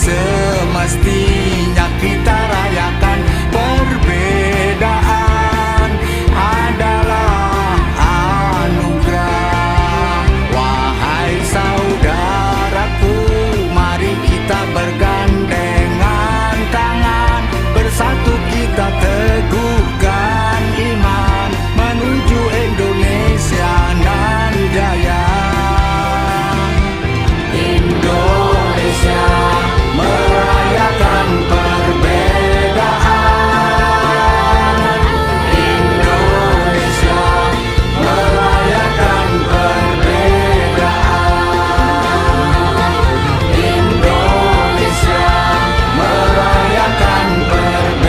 semestinya kita rayakan. Perbedaan adalah anugerah. Wahai saudaraku, mari kita bergandengan tangan, bersatu kita teguhkan iman menuju Indonesia nan jaya. Indonesia merayakan perbedaan. Indonesia merayakan perbedaan. Indonesia merayakan perbedaan.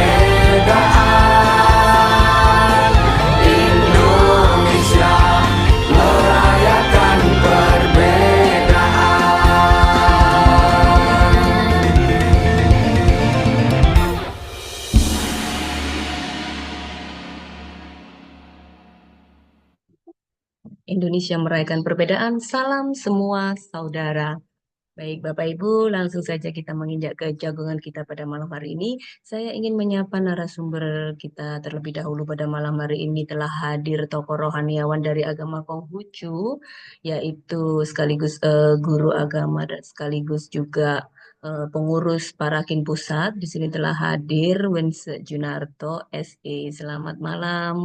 Indonesia merayakan Indonesia merayakan perbedaan. Salam semua saudara. Baik, Bapak Ibu, langsung saja kita menginjak ke jagongan kita pada malam hari ini. Saya ingin menyapa narasumber kita terlebih dahulu. Pada malam hari ini telah hadir tokoh rohaniawan dari agama Konghucu, yaitu sekaligus guru agama dan sekaligus juga pengurus Parakin Pusat. Di sini telah hadir Wense Junarto, SE. Selamat malam,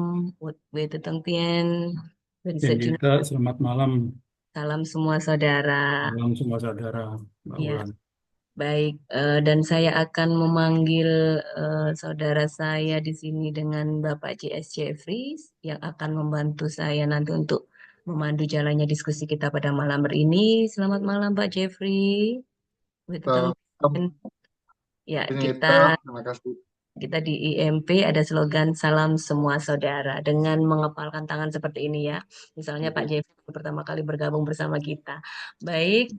Wete Tengtien. Wense Junarto. Selamat malam. Salam semua saudara. Salam semua saudara, Mbak Ya, Ulan. baik. Dan saya akan memanggil saudara saya di sini dengan Bapak JS Jeffrey yang akan membantu saya nanti untuk memandu jalannya diskusi kita pada malam hari ini. Selamat malam Pak Jeffrey. Ya, kita Terima kasih. di IMP ada slogan salam semua saudara dengan mengepalkan tangan seperti ini ya. Misalnya Pak Jeffrey pertama kali bergabung bersama kita. Baik,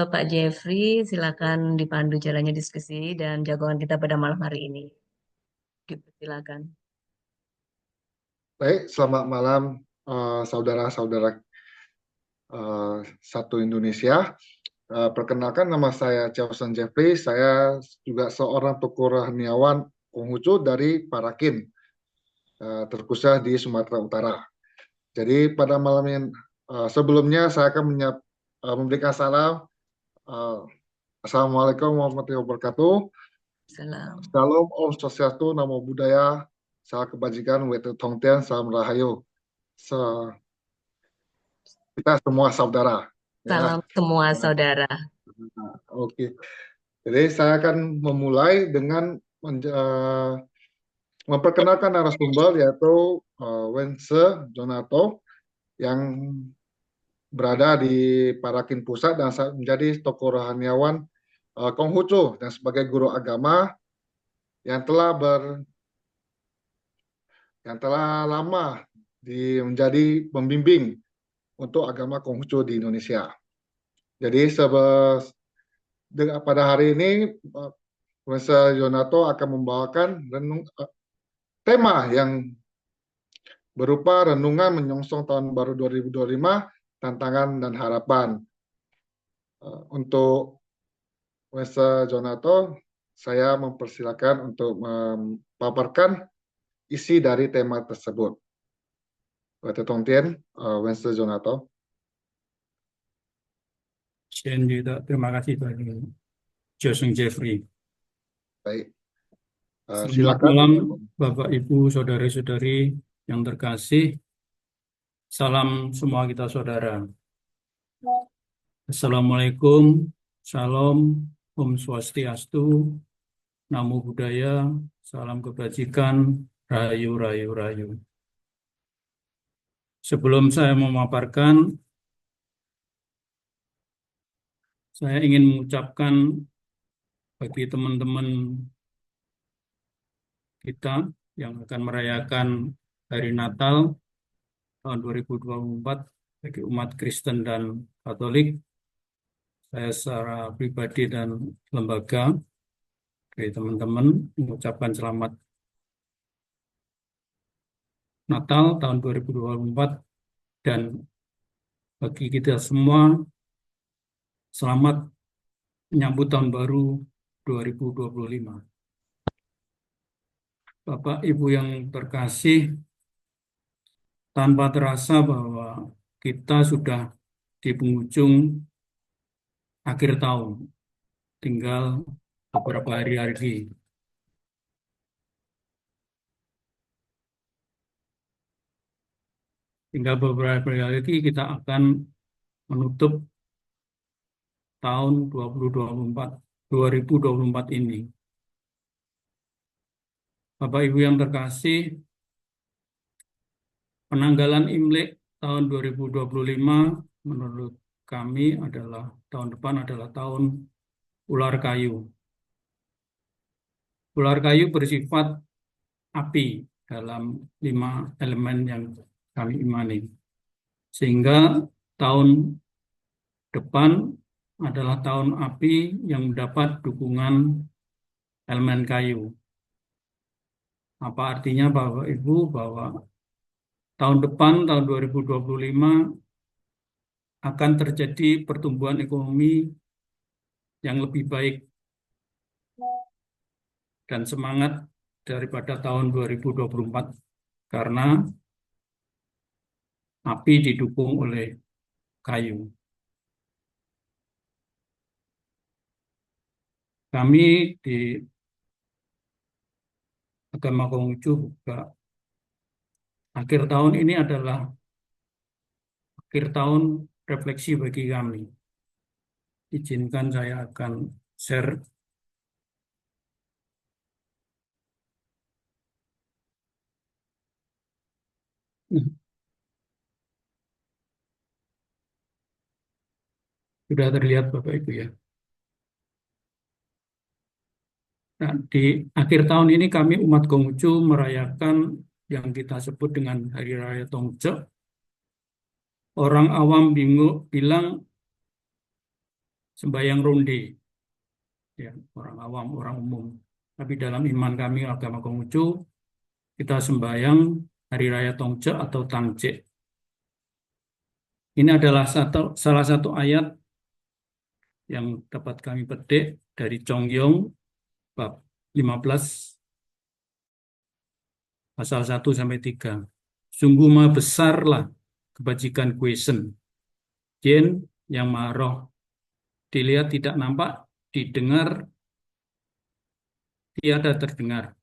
Pak Jeffrey silakan dipandu jalannya diskusi dan jagoan kita pada malam hari ini. Silakan. Baik, selamat malam saudara-saudara satu Indonesia. Perkenalkan, nama saya Jefferson Jeffrey. Saya juga seorang tokoh rohaniawan Konghucu dari Parakin, terkhusus di Sumatera Utara. Jadi pada malam ini sebelumnya saya akan memberikan salam. Assalamualaikum warahmatullahi wabarakatuh. Salam. Salam, Om Swastiastu, Namo Buddhaya, salam kebajikan, Wetu Tongtian, salam rahayu. Kita semua saudara. Salam semua saudara. Oke. Jadi saya akan memulai dengan memperkenalkan narasumber, yaitu Wense Junarto yang berada di Parakin Pusat dan menjadi tokoh rohaniawan Konghucu dan sebagai guru agama yang telah lama menjadi pembimbing untuk agama Konghucu di Indonesia. Jadi pada hari ini Wense Junarto akan membawakan tema yang berupa renungan menyongsong tahun baru 2025, tantangan dan harapan. Untuk Wense Junarto, saya mempersilakan untuk memaparkan isi dari tema tersebut. Wense Junarto. Terima kasih Pak Joseng Jeffrey. Baik. Selamat Silakan. malam Bapak Ibu, saudari-saudari yang terkasih. Salam semua kita saudara. Assalamualaikum, salam, Om Swastiastu, Namo Buddhaya, salam kebajikan, rahayu, rahayu, rahayu. Sebelum saya memaparkan, saya ingin mengucapkan bagi teman-teman kita yang akan merayakan Hari Natal tahun 2024 bagi umat Kristen dan Katolik, saya secara pribadi dan lembaga, bagi teman-teman mengucapkan selamat Natal tahun 2024 dan bagi kita semua selamat menyambut tahun baru 2025. Bapak Ibu yang terkasih, tanpa terasa bahwa kita sudah di penghujung akhir tahun, tinggal beberapa hari lagi. Tinggal beberapa hari lagi kita akan menutup tahun 2024 ini. Bapak Ibu yang terkasih, penanggalan Imlek tahun 2025 menurut kami adalah tahun depan adalah tahun ular kayu. Ular kayu bersifat api dalam 5 elemen yang kami imani. Sehingga tahun depan adalah tahun api yang mendapat dukungan elemen kayu. Apa artinya Bapak Ibu bahwa tahun depan, tahun 2025, akan terjadi pertumbuhan ekonomi yang lebih baik dan semangat daripada tahun 2024 karena api didukung oleh kayu. Kami di Agama Konghucu juga akhir tahun ini adalah akhir tahun refleksi bagi kami. Izinkan saya akan share. Sudah terlihat Bapak Ibu ya. Nah, di akhir tahun ini kami umat Konghucu merayakan yang kita sebut dengan Hari Raya Tongce. Orang awam bingung bilang sembahyang ronde. Ya, orang awam, orang umum. Tapi dalam iman kami agama Konghucu, kita sembahyang Hari Raya Tongce atau Tangce. Ini adalah salah satu ayat yang dapat kami petik dari Chongyong bab 15 pasal 1 sampai 3. Sungguh maha besarlah kebajikan Kuesen, Jen yang maha roh, dilihat tidak nampak, didengar tiada terdengar,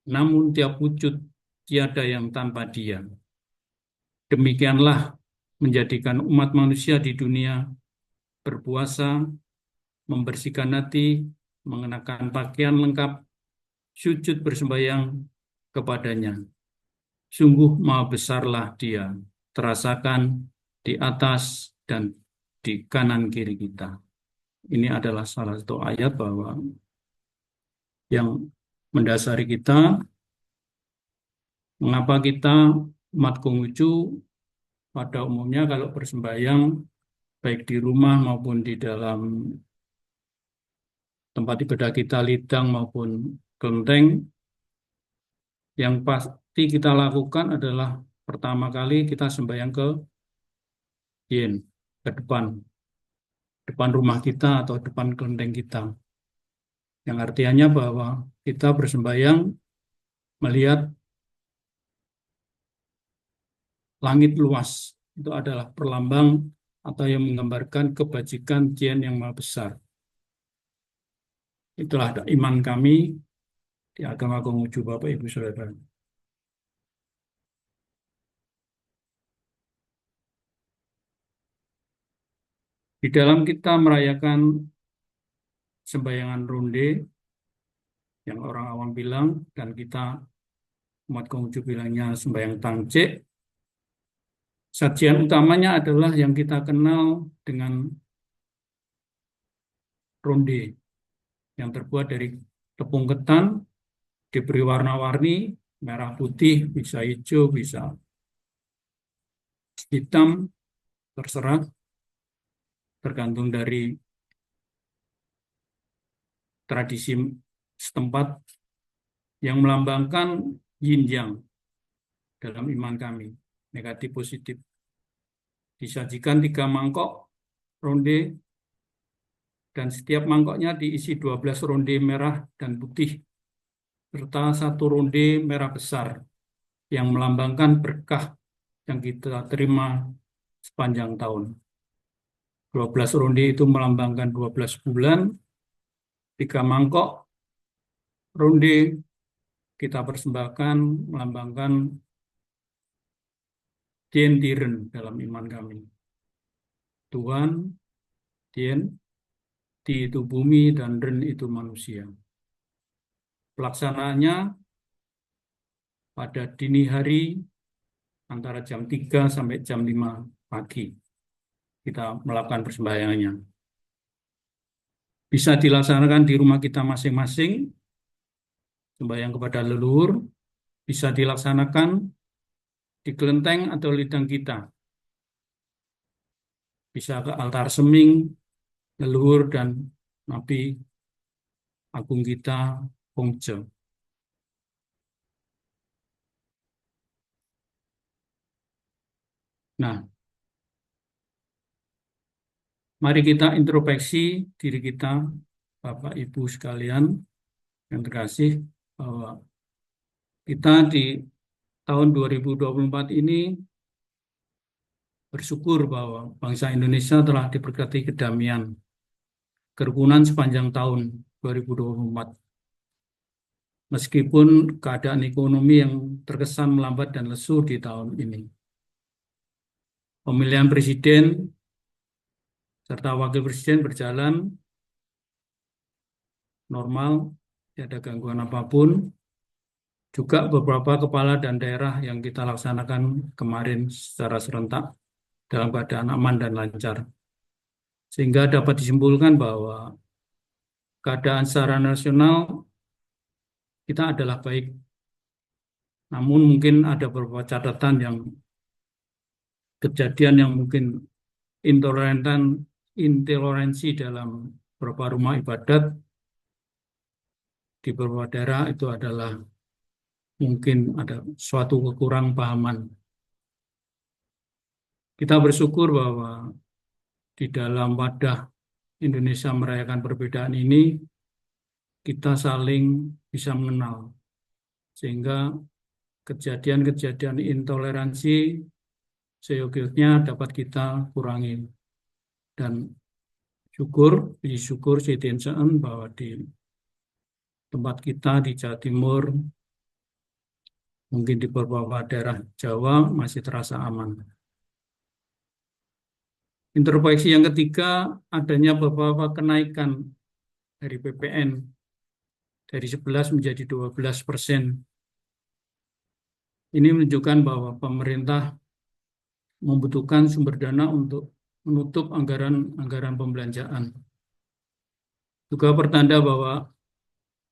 namun tiap wujud tiada yang tanpa dia. Demikianlah menjadikan umat manusia di dunia berpuasa, membersihkan hati, mengenakan pakaian lengkap, sujud bersembahyang kepadanya. Sungguh maha besarlah dia, terasakan di atas dan di kanan kiri kita. Ini adalah salah satu ayat bahwa yang mendasari kita, mengapa kita umat Konghucu pada umumnya kalau bersembahyang baik di rumah maupun di dalam tempat ibadah kita, lidang maupun kelenteng, yang pasti kita lakukan adalah pertama kali kita sembahyang ke yin, ke depan rumah kita atau depan kelenteng kita. Yang artinya bahwa kita bersembahyang melihat langit luas. Itu adalah perlambang atau yang menggambarkan kebajikan Jian yang maha besar. Itulah iman kami di agama Konghucu, Bapak Ibu Saudara. Di dalam kita merayakan sembayangan ronde yang orang awam bilang dan kita umat Konghucu bilangnya sembahyang Tangce, sajian utamanya adalah yang kita kenal dengan ronde yang terbuat dari tepung ketan, diberi warna-warni, merah putih, bisa hijau, bisa hitam, terserah, tergantung dari tradisi setempat yang melambangkan yin yang dalam iman kami, negatif positif. Disajikan 3 mangkok ronde dan setiap mangkoknya diisi 12 ronde merah dan putih serta 1 ronde merah besar yang melambangkan berkah yang kita terima sepanjang tahun. 12 ronde itu melambangkan 12 bulan, 3 mangkok ronde kita persembahkan melambangkan Tien Tiren dalam iman kami. Tuhan, Tien, Ti itu bumi dan Ren itu manusia. Pelaksanaannya pada dini hari antara jam 3 sampai jam 5 pagi. Kita melakukan persembahyangannya. Bisa dilaksanakan di rumah kita masing-masing, sembahyang kepada leluhur, bisa dilaksanakan di kelenteng atau lidang kita. Bisa ke altar seming, leluhur, dan Nabi Agung kita, Hongje. Nah, mari kita introspeksi diri kita, Bapak Ibu sekalian yang terkasih, bahwa kita di tahun 2024 ini bersyukur bahwa bangsa Indonesia telah diberkati kedamaian, kerukunan sepanjang tahun 2024. Meskipun keadaan ekonomi yang terkesan melambat dan lesu di tahun ini. Pemilihan presiden serta wakil presiden berjalan normal, tidak ada gangguan apapun. Juga beberapa kepala dan daerah yang kita laksanakan kemarin secara serentak dalam keadaan aman dan lancar. Sehingga dapat disimpulkan bahwa keadaan secara nasional kita adalah baik. Namun mungkin ada beberapa catatan yang kejadian yang mungkin intoleransi dalam beberapa rumah ibadat di beberapa daerah itu adalah mungkin ada suatu kekurangpahaman. Kita bersyukur bahwa di dalam wadah Indonesia merayakan perbedaan ini, kita saling bisa mengenal. Sehingga kejadian-kejadian intoleransi seyogyanya dapat kita kurangi. Dan puji syukur Sitienseun bahwa di tempat kita di Jawa Timur, mungkin di beberapa daerah Jawa masih terasa aman. Introspeksi yang ketiga, adanya beberapa kenaikan dari PPN dari 11 menjadi 12%. Ini menunjukkan bahwa pemerintah membutuhkan sumber dana untuk menutup anggaran pembelanjaan. Juga pertanda bahwa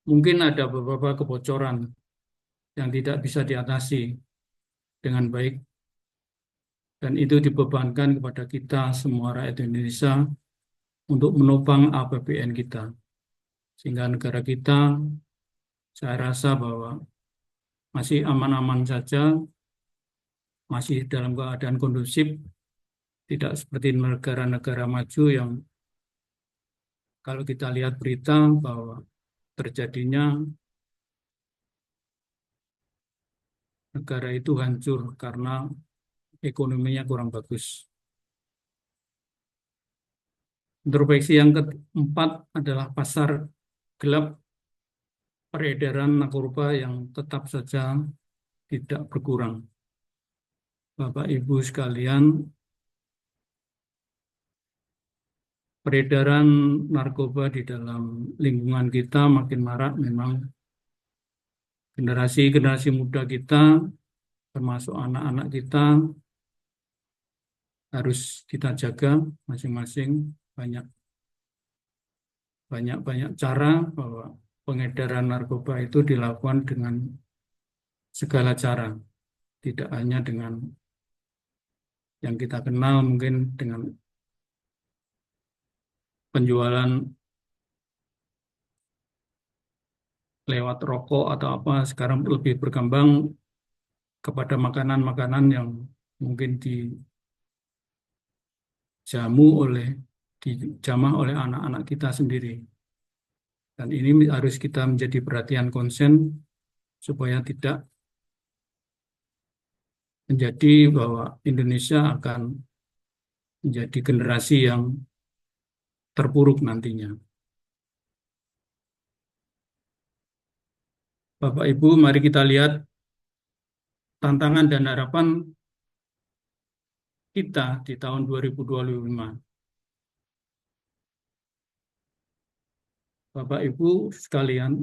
mungkin ada beberapa kebocoran yang tidak bisa diatasi dengan baik, dan itu dibebankan kepada kita semua rakyat Indonesia untuk menopang APBN kita. Sehingga negara kita, saya rasa bahwa masih aman-aman saja, masih dalam keadaan kondusif, tidak seperti negara-negara maju yang kalau kita lihat berita bahwa terjadinya negara itu hancur karena ekonominya kurang bagus. Introspeksi yang keempat adalah pasar gelap, peredaran narkoba yang tetap saja tidak berkurang. Bapak Ibu sekalian, peredaran narkoba di dalam lingkungan kita makin marak. Memang generasi muda kita, termasuk anak-anak kita, harus kita jaga masing-masing. Banyak cara bahwa pengedaran narkoba itu dilakukan dengan segala cara, tidak hanya dengan yang kita kenal, mungkin dengan penjualan lewat rokok atau apa. Sekarang lebih berkembang kepada makanan-makanan yang mungkin dijamu oleh dijamah oleh anak-anak kita sendiri. Dan ini harus kita menjadi perhatian konsen supaya tidak menjadi bahwa Indonesia akan menjadi generasi yang terpuruk nantinya. Bapak Ibu, mari kita lihat tantangan dan harapan kita di tahun 2025. Bapak Ibu sekalian,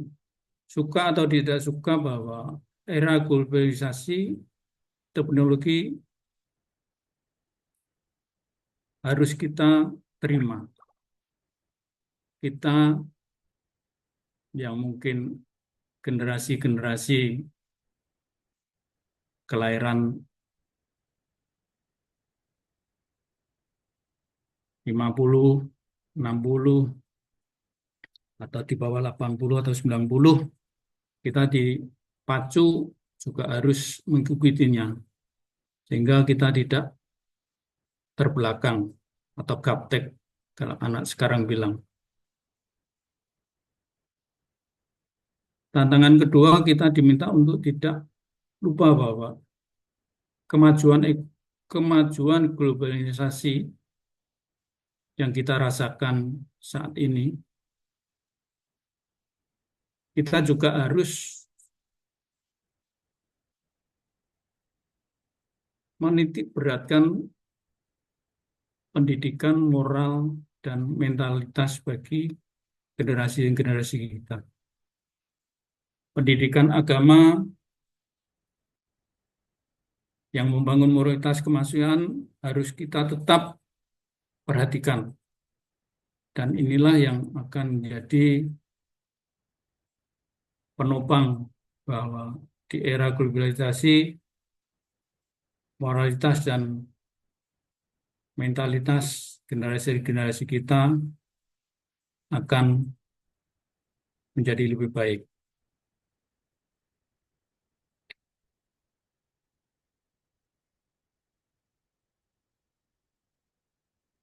suka atau tidak suka bahwa era globalisasi teknologi harus kita terima. Kita yang mungkin generasi-generasi kelahiran 50, 60, atau di bawah 80 atau 90, kita dipacu juga harus mengikutinya. Sehingga kita tidak terbelakang atau gaptek, kalau anak sekarang bilang. Tantangan kedua, kita diminta untuk tidak lupa bahwa kemajuan globalisasi yang kita rasakan saat ini, kita juga harus menitik beratkan pendidikan moral dan mentalitas bagi generasi-generasi kita. Pendidikan agama yang membangun moralitas kemanusiaan harus kita tetap perhatikan. Dan inilah yang akan menjadi penopang bahwa di era globalisasi, moralitas dan mentalitas generasi-generasi kita akan menjadi lebih baik.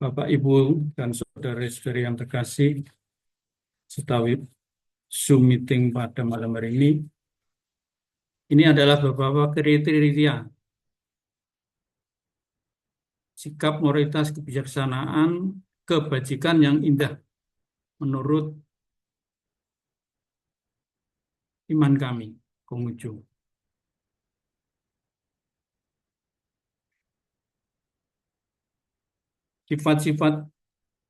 Bapak, Ibu, dan saudara-saudari yang terkasih, setelah Zoom meeting pada malam hari ini adalah beberapa kriteria sikap moralitas kebijaksanaan kebajikan yang indah menurut iman kami, Konghucu. Sifat-sifat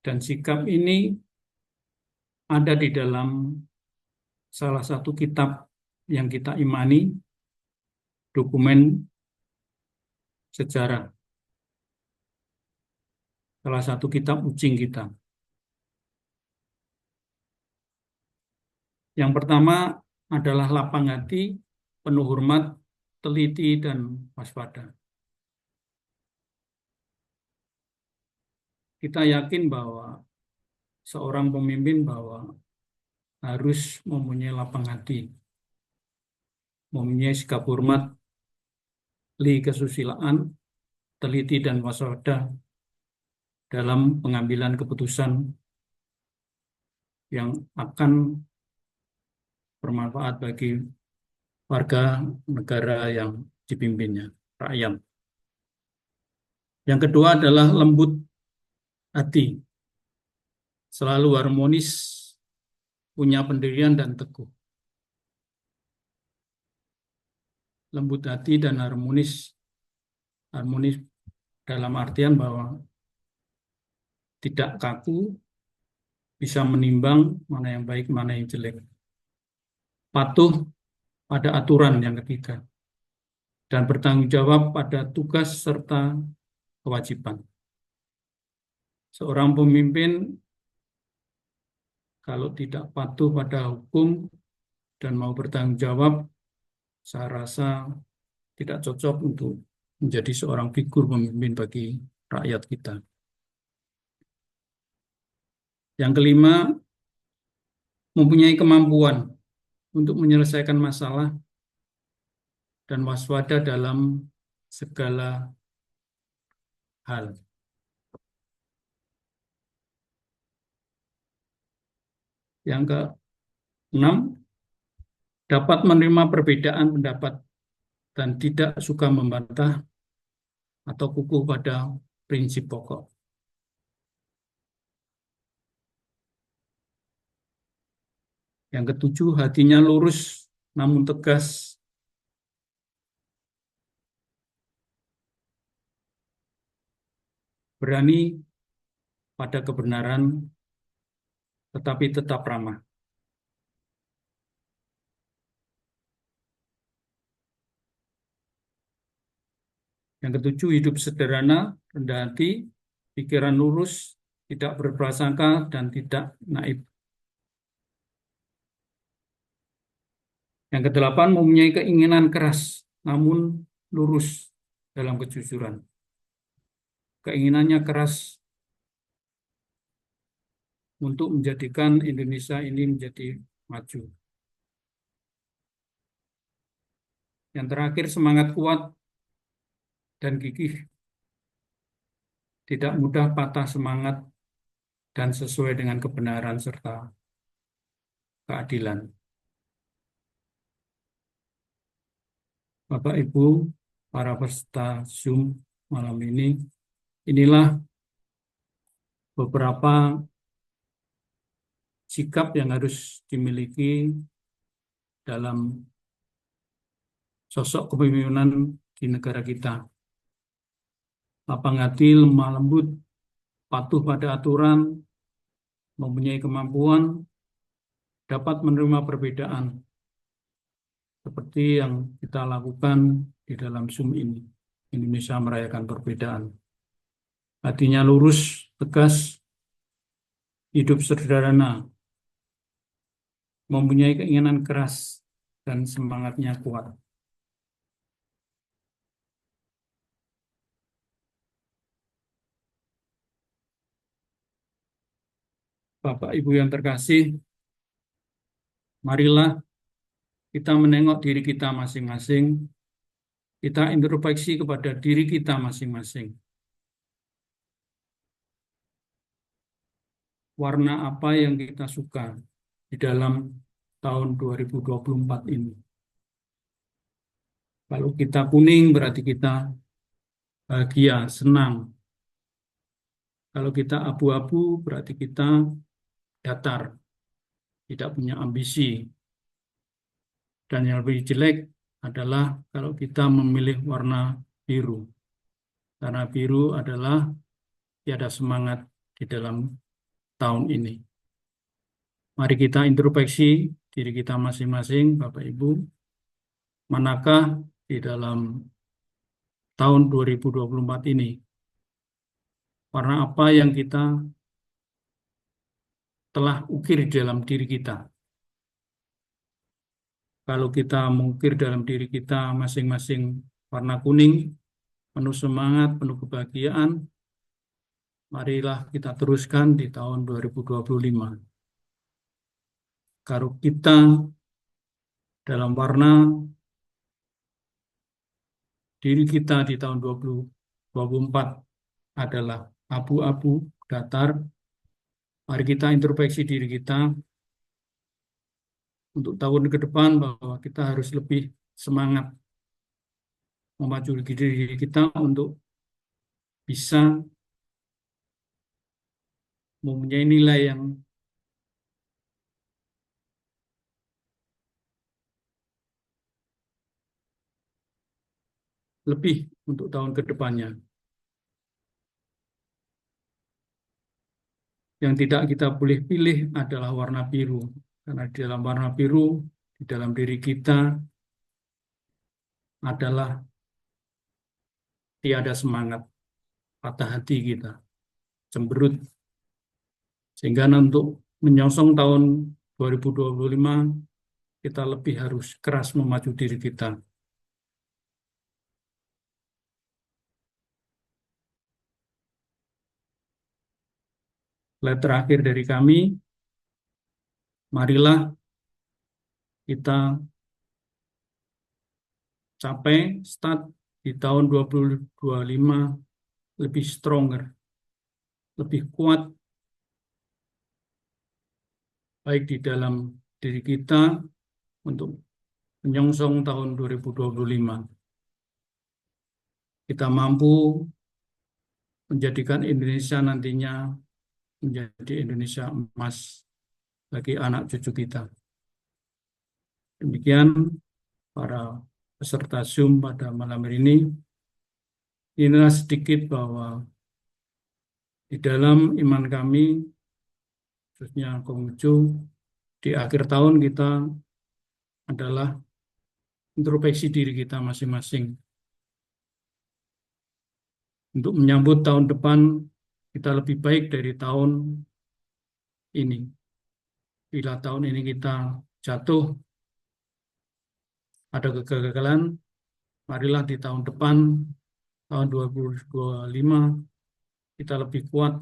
dan sikap ini ada di dalam salah satu kitab yang kita imani, dokumen sejarah. Salah satu kitab ucing kita. Yang pertama adalah lapang hati, penuh hormat, teliti, dan waspada. Kita yakin bahwa seorang pemimpin bahwa harus mempunyai lapang hati, mempunyai sikap hormat, kesusilaan, teliti, dan waspada dalam pengambilan keputusan yang akan bermanfaat bagi warga negara yang dipimpinnya, rakyat. Yang kedua adalah lembut hati, selalu harmonis, punya pendirian dan teguh. Lembut hati dan harmonis dalam artian bahwa tidak kaku, bisa menimbang mana yang baik, mana yang jelek. Patuh pada aturan yang ketiga, dan bertanggung jawab pada tugas serta kewajiban. Seorang pemimpin kalau tidak patuh pada hukum dan mau bertanggung jawab, saya rasa tidak cocok untuk menjadi seorang figur pemimpin bagi rakyat kita. Yang kelima, mempunyai kemampuan untuk menyelesaikan masalah dan waspada dalam segala hal. Yang keenam, dapat menerima perbedaan pendapat dan tidak suka membantah atau kukuh pada prinsip pokok. Yang ketujuh, hatinya lurus namun tegas. Berani pada kebenaran tetapi tetap ramah. Yang ketujuh, hidup sederhana, rendah hati, pikiran lurus, tidak berprasangka, dan tidak naif. Yang kedelapan, mempunyai keinginan keras, namun lurus dalam kejujuran. Keinginannya keras untuk menjadikan Indonesia ini menjadi maju. Yang terakhir, semangat kuat dan gigih, tidak mudah patah semangat dan sesuai dengan kebenaran serta keadilan. Bapak, Ibu, para peserta Zoom malam ini, inilah beberapa sikap yang harus dimiliki dalam sosok kepemimpinan di negara kita. Lapang hati, lemah lembut, patuh pada aturan, mempunyai kemampuan, dapat menerima perbedaan, seperti yang kita lakukan di dalam Zoom ini. Indonesia merayakan perbedaan. Hatinya lurus, tegas, hidup sederhana, mempunyai keinginan keras, dan semangatnya kuat. Bapak, Ibu yang terkasih, marilah kita menengok diri kita masing-masing, kita introspeksi kepada diri kita masing-masing. Warna apa yang kita suka di dalam tahun 2024 ini? Kalau kita kuning berarti kita bahagia, senang. Kalau kita abu-abu berarti kita datar, tidak punya ambisi. Dan yang lebih jelek adalah kalau kita memilih warna biru. Karena biru adalah tiada semangat di dalam tahun ini. Mari kita introspeksi diri kita masing-masing, Bapak Ibu. Manakah di dalam tahun 2024 ini, warna apa yang kita telah ukir di dalam diri kita? Kalau kita mengukir dalam diri kita masing-masing warna kuning, penuh semangat, penuh kebahagiaan, marilah kita teruskan di tahun 2025. Kalau kita dalam warna diri kita di tahun 2024 adalah abu-abu, datar, mari kita introspeksi diri kita untuk tahun ke depan bahwa kita harus lebih semangat memacu diri kita untuk bisa mempunyai nilai yang lebih untuk tahun ke depannya. Yang tidak kita boleh pilih adalah warna biru. Karena di dalam warna biru, di dalam diri kita adalah tiada semangat, patah hati kita, cemberut. Sehingga untuk menyongsong tahun 2025, kita lebih harus keras memacu diri kita. Slide terakhir dari kami, marilah kita capai start di tahun 2025 lebih stronger, lebih kuat, baik di dalam diri kita untuk menyongsong tahun 2025. Kita mampu menjadikan Indonesia nantinya menjadi Indonesia emas bagi anak cucu kita. Demikian para peserta Zoom pada malam hari ini. Inilah sedikit bahwa di dalam iman kami, khususnya Konghucu, di akhir tahun kita adalah introspeksi diri kita masing-masing. Untuk menyambut tahun depan, kita lebih baik dari tahun ini. Bila tahun ini kita jatuh, ada kegagalan, marilah di tahun depan, tahun 2025, kita lebih kuat,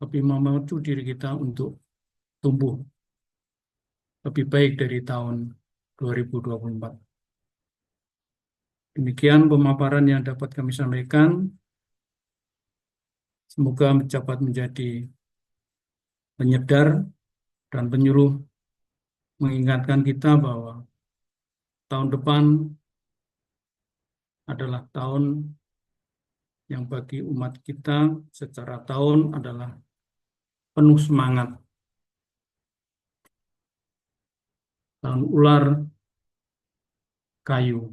lebih memacu diri kita untuk tumbuh lebih baik dari tahun 2024. Demikian pemaparan yang dapat kami sampaikan. Semoga dapat menjadi penyedar dan penyuluh mengingatkan kita bahwa tahun depan adalah tahun yang bagi umat kita secara tahun adalah penuh semangat. Tahun ular kayu.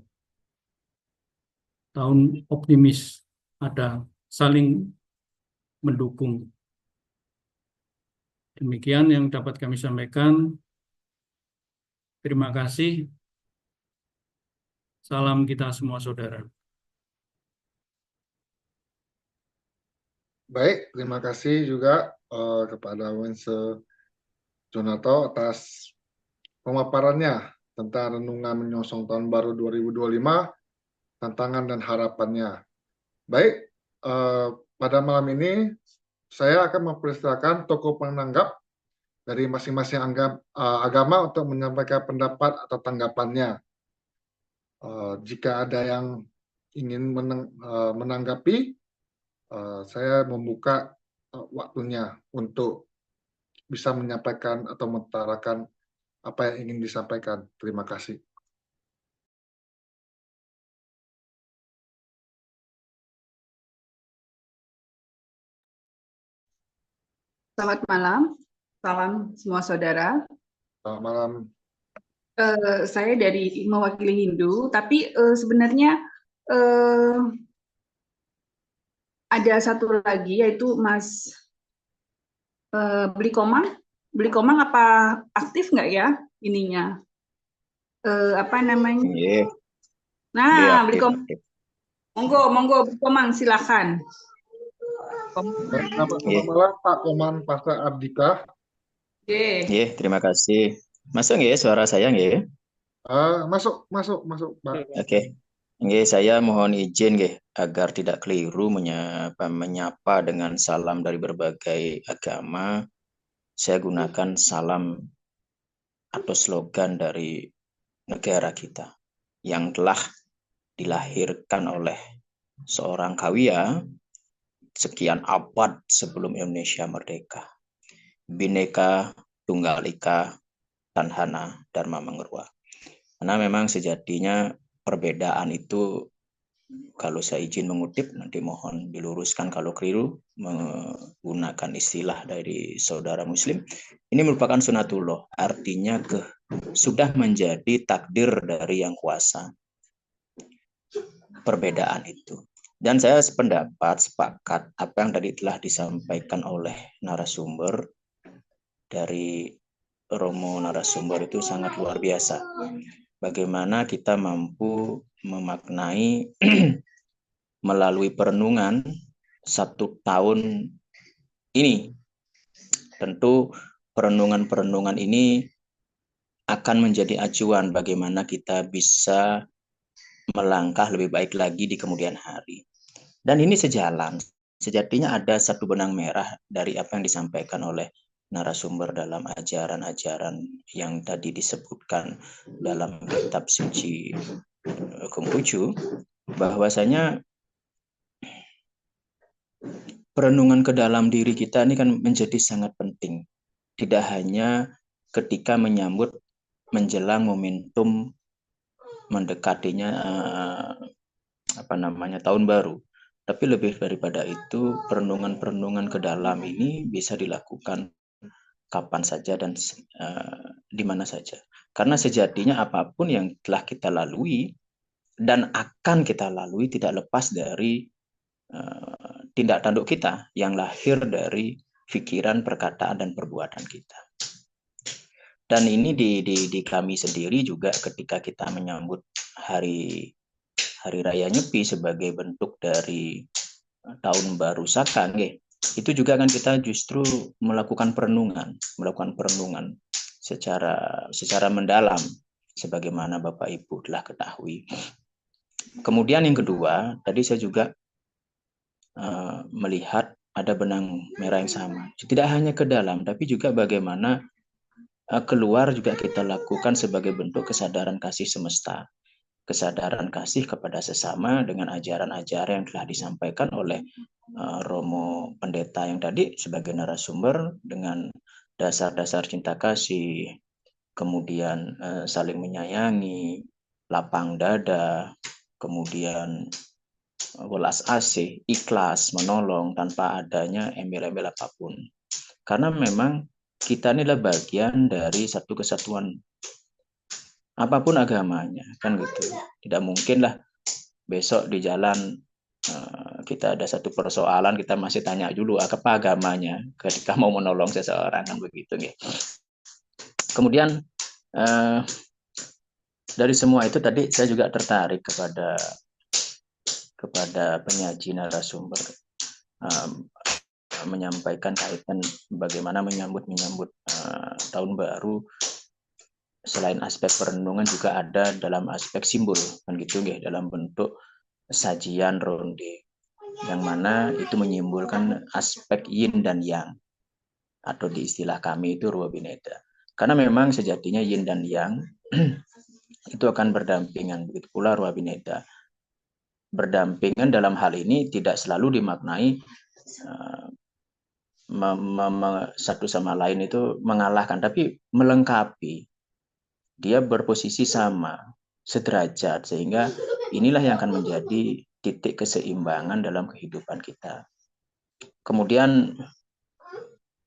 Tahun optimis, ada saling mendukung. Demikian yang dapat kami sampaikan. Terima kasih. Salam kita semua saudara. Baik, terima kasih juga kepada Wense Jonato atas pemaparannya tentang renungan menyongsong tahun baru 2025, tantangan dan harapannya. Baik, pada malam ini saya akan mempersilakan tokoh penanggap dari masing-masing agama untuk menyampaikan pendapat atau tanggapannya. Jika ada yang ingin menanggapi, saya membuka waktunya untuk bisa menyampaikan atau mengutarakan apa yang ingin disampaikan. Terima kasih. Selamat malam, salam semua saudara. Selamat malam. Saya dari mewakili Hindu, tapi sebenarnya ada satu lagi yaitu Mas Beli Komang. Beli Komang apa aktif nggak ya ininya? Apa namanya? Iya, Nah, Beli aktif, Komang. aktif. Monggo Beli Komang, silakan. Selamat Iya. malam Pak Koman Pasca Ardika. Iya, terima kasih. Masuk nggih suara saya nggih? Masuk Pak. Oke. Nggih, saya mohon izin nggih agar tidak keliru menyapa dengan salam dari berbagai agama. Saya gunakan salam atau slogan dari negara kita yang telah dilahirkan oleh seorang Kawia sekian abad sebelum Indonesia merdeka. Bhinneka Tunggal Ika Tanhana Dharma Mangrua. Karena memang sejatinya perbedaan itu, kalau saya izin mengutip, nanti mohon diluruskan kalau keliru menggunakan istilah dari saudara Muslim. Ini merupakan sunatullah, artinya sudah menjadi takdir dari Yang Kuasa. Perbedaan itu. Dan saya sepakat apa yang tadi telah disampaikan oleh narasumber dari Romo narasumber itu sangat luar biasa. Bagaimana kita mampu memaknai melalui perenungan 1 tahun ini. Tentu perenungan-perenungan ini akan menjadi acuan bagaimana kita bisa melangkah lebih baik lagi di kemudian hari. Dan ini sejalan. Sejatinya ada satu benang merah dari apa yang disampaikan oleh narasumber dalam ajaran-ajaran yang tadi disebutkan dalam kitab suci Konghucu, bahwasanya perenungan ke dalam diri kita ini kan menjadi sangat penting. Tidak hanya ketika menyambut menjelang momentum mendekatinya tahun baru. Tapi lebih daripada itu, perenungan-perenungan ke dalam ini bisa dilakukan kapan saja dan di mana saja. Karena sejatinya apapun yang telah kita lalui dan akan kita lalui tidak lepas dari tindak tanduk kita yang lahir dari pikiran, perkataan, dan perbuatan kita. Dan ini di kami sendiri juga ketika kita menyambut hari raya Nyepi sebagai bentuk dari tahun baru Saka, itu juga kan kita justru melakukan perenungan secara mendalam sebagaimana Bapak Ibu telah ketahui. Kemudian yang kedua, tadi saya juga melihat ada benang merah yang sama. Tidak hanya ke dalam, tapi juga bagaimana keluar juga kita lakukan sebagai bentuk kesadaran kasih semesta. Kesadaran kasih kepada sesama dengan ajaran-ajaran yang telah disampaikan oleh Romo Pendeta yang tadi sebagai narasumber dengan dasar-dasar cinta kasih, kemudian saling menyayangi, lapang dada, kemudian welas asih, ikhlas, menolong tanpa adanya embel-embel apapun. Karena memang kita ini adalah bagian dari satu kesatuan apapun agamanya, kan gitu. Tidak mungkin lah besok di jalan kita ada satu persoalan, kita masih tanya dulu apa agamanya ketika mau menolong seseorang, kan begitu. Kemudian dari semua itu tadi saya juga tertarik kepada penyaji narasumber menyampaikan kaitan bagaimana menyambut tahun baru. Selain aspek perenungan juga ada dalam aspek simbol, kan gitu nggih, dalam bentuk sajian ronde yang mana itu menyimbolkan aspek yin dan yang, atau di istilah kami itu Rua Bineda. Karena memang sejatinya yin dan yang itu akan berdampingan, begitu pula Rua Bineda. Berdampingan dalam hal ini tidak selalu dimaknai satu sama lain itu mengalahkan, tapi melengkapi. Dia berposisi sama, sederajat, sehingga inilah yang akan menjadi titik keseimbangan dalam kehidupan kita. Kemudian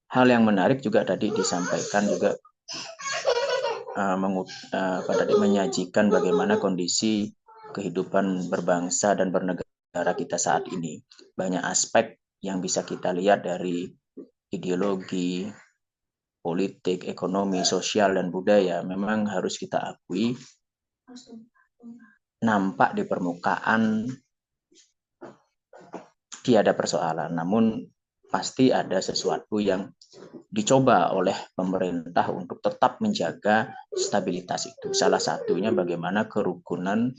hal yang menarik juga tadi disampaikan juga menyajikan bagaimana kondisi kehidupan berbangsa dan bernegara kita saat ini. Banyak aspek yang bisa kita lihat dari ideologi, politik, ekonomi, sosial, dan budaya memang harus kita akui nampak di permukaan tiada persoalan, namun pasti ada sesuatu yang dicoba oleh pemerintah untuk tetap menjaga stabilitas itu. Salah satunya bagaimana kerukunan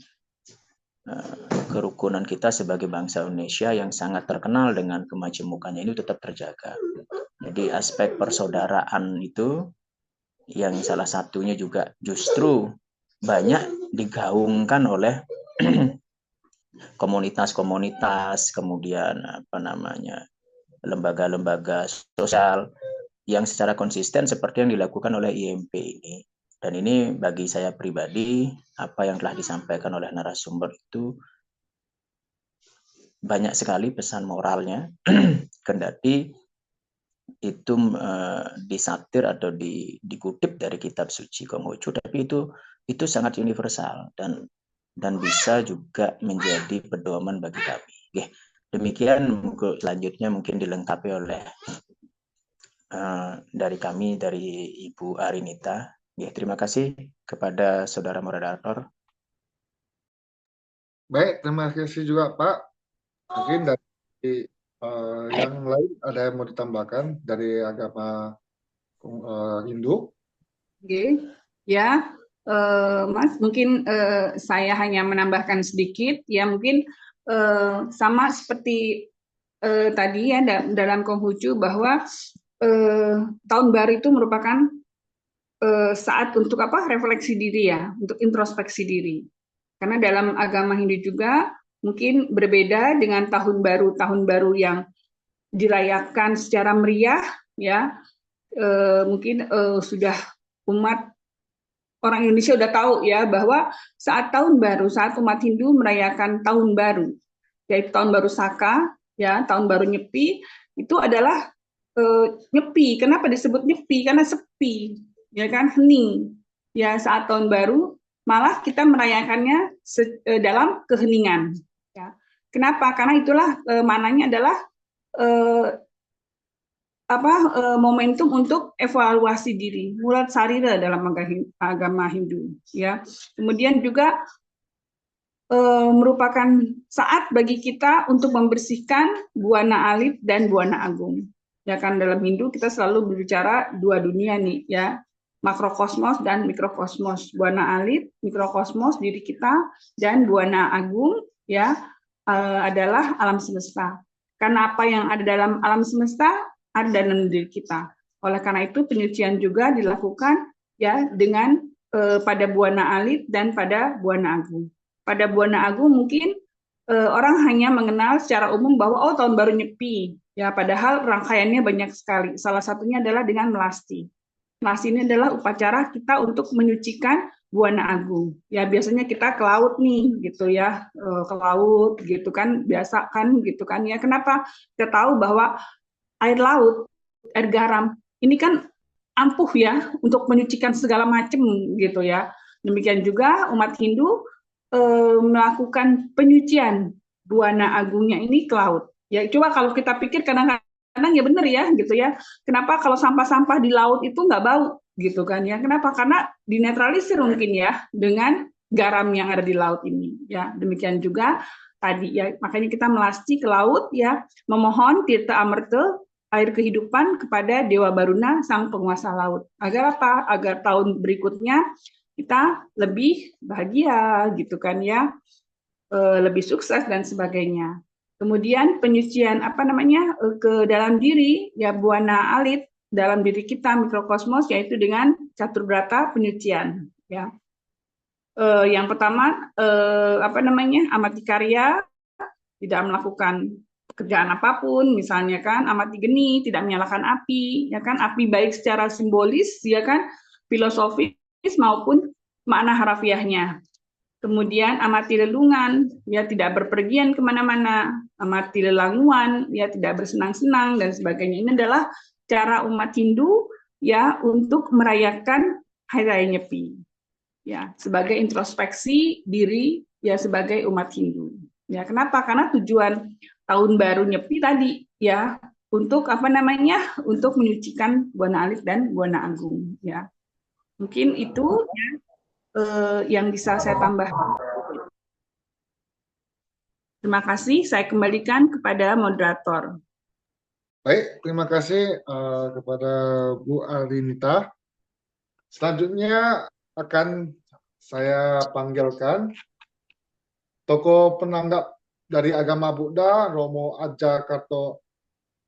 kita sebagai bangsa Indonesia yang sangat terkenal dengan kemajemukannya ini tetap terjaga. Jadi aspek persaudaraan itu yang salah satunya juga justru banyak digaungkan oleh komunitas-komunitas, kemudian lembaga-lembaga sosial yang secara konsisten seperti yang dilakukan oleh IMP ini. Dan ini bagi saya pribadi, apa yang telah disampaikan oleh narasumber itu banyak sekali pesan moralnya, kendati itu disatir atau dikutip dari kitab suci Konghucu, tapi itu sangat universal dan bisa juga menjadi pedoman bagi kami. Demikian selanjutnya mungkin dilengkapi oleh dari kami, dari Ibu Arinita. Terima kasih kepada saudara moderator. Baik, terima kasih juga Pak. Mungkin dari yang lain ada yang mau ditambahkan dari agama Hindu? Oke, ya, Mas, mungkin saya hanya menambahkan sedikit, ya mungkin sama seperti tadi ya dalam Konghucu bahwa tahun baru itu merupakan saat untuk refleksi diri ya, untuk introspeksi diri. Karena dalam agama Hindu juga mungkin berbeda dengan tahun baru yang dirayakan secara meriah ya, mungkin sudah umat orang Indonesia udah tahu ya bahwa saat tahun baru, saat umat Hindu merayakan tahun baru, yaitu tahun baru Saka, ya tahun baru Nyepi, itu adalah nyepi. Kenapa disebut nyepi? Karena sepi, ya kan, hening. Ya saat tahun baru malah kita merayakannya dalam keheningan. Ya. Kenapa? Karena itulah maknanya adalah momentum untuk evaluasi diri, mulat sarira dalam agama Hindu. Ya, kemudian juga merupakan saat bagi kita untuk membersihkan buana alit dan buana agung. Ya kan, dalam Hindu kita selalu berbicara dua dunia nih, ya, makrokosmos dan mikrokosmos. Buana alit, mikrokosmos diri kita, dan buana agung, ya, adalah alam semesta. Karena apa yang ada dalam alam semesta ada dalam diri kita. Oleh karena itu penyucian juga dilakukan ya dengan pada buana alit dan pada buana agung. Pada buana agung mungkin orang hanya mengenal secara umum bahwa oh tahun baru Nyepi, ya padahal rangkaiannya banyak sekali. Salah satunya adalah dengan melasti. Melasti ini adalah upacara kita untuk menyucikan buana agung. Ya biasanya kita ke laut nih gitu ya, ke laut gitu kan, biasa kan gitu kan ya. Kenapa? Kita tahu bahwa air laut, air garam, ini kan ampuh ya untuk menyucikan segala macam gitu ya. Demikian juga umat Hindu melakukan penyucian buana agungnya ini ke laut. Ya coba kalau kita pikir kadang-kadang ya benar ya gitu ya. Kenapa kalau sampah-sampah di laut itu nggak bau gitu kan ya? Kenapa? Karena dinetralisir mungkin ya dengan garam yang ada di laut ini. Ya demikian juga tadi ya, makanya kita melasti ke laut ya, memohon tirta amerta, air kehidupan kepada Dewa Baruna, sang penguasa laut. Agar apa? Agar tahun berikutnya kita lebih bahagia, gitu kan ya, lebih sukses dan sebagainya. Kemudian penyucian ke dalam diri, ya buana alit dalam diri kita mikrokosmos, yaitu dengan catur brata penyucian. Ya. Yang pertama amati karya, tidak melakukan pekerjaan apapun, misalnya kan amati geni, tidak menyalakan api, ya kan, api baik secara simbolis, ya kan, filosofis maupun makna harafiahnya. Kemudian amati lelungan, ya tidak berpergian kemana-mana, amati lelanguan, ya tidak bersenang-senang dan sebagainya. Ini adalah cara umat Hindu ya untuk merayakan Hari Raya Nyepi, ya sebagai introspeksi diri ya sebagai umat Hindu. Ya, kenapa? Karena tujuan tahun baru Nyepi tadi ya untuk untuk menyucikan buana alit dan buana agung ya. Mungkin itu ya, yang bisa saya tambahkan. Terima kasih, saya kembalikan kepada moderator. Baik, terima kasih kepada Bu Arinita. Selanjutnya akan saya panggilkan tokoh penanggap dari agama Buddha, Romo Ajakarto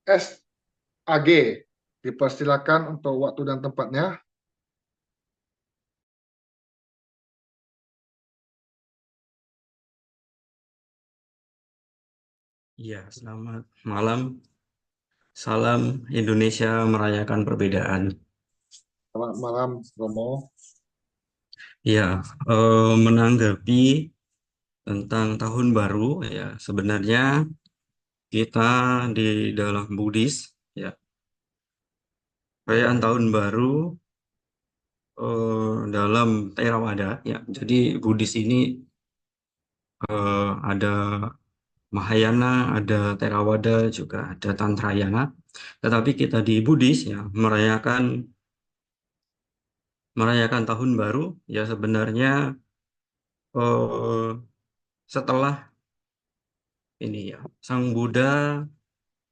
SAG. Dipersilakan untuk waktu dan tempatnya. Ya, selamat malam. Salam Indonesia merayakan perbedaan. Selamat malam, Romo. Ya, menanggapi tentang tahun baru, ya sebenarnya kita di dalam Buddhis, ya perayaan tahun baru dalam Theravada, ya. Jadi Buddhis ini ada Mahayana, ada Theravada, juga ada Tantrayana. Tetapi kita di Buddhis ya merayakan tahun baru ya sebenarnya setelah ini ya Sang Buddha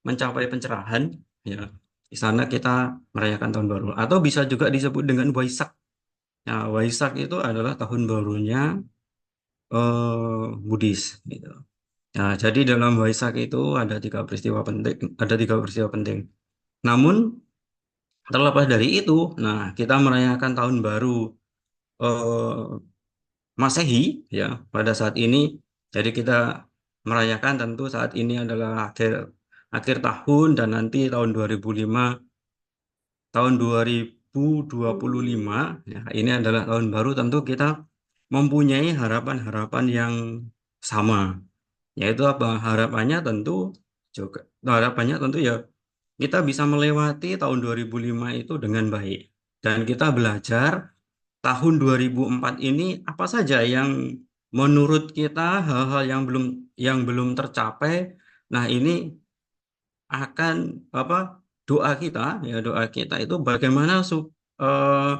mencapai pencerahan ya, di sana kita merayakan tahun baru atau bisa juga disebut dengan Waisak. Nah, Waisak itu adalah tahun barunya Buddhis gitu. Nah, jadi dalam Waisak itu ada tiga peristiwa penting. Namun terlepas dari itu, nah kita merayakan tahun baru Masehi ya pada saat ini. Jadi kita merayakan tentu saat ini adalah akhir tahun dan nanti tahun 2005 2025, ya, ini adalah tahun baru, tentu kita mempunyai harapan-harapan yang sama. Yaitu apa? Harapannya tentu ya kita bisa melewati tahun 2005 itu dengan baik. Dan kita belajar tahun 2004 ini apa saja yang menurut kita hal-hal yang belum tercapai. Nah, ini akan apa? Doa kita itu bagaimana eh,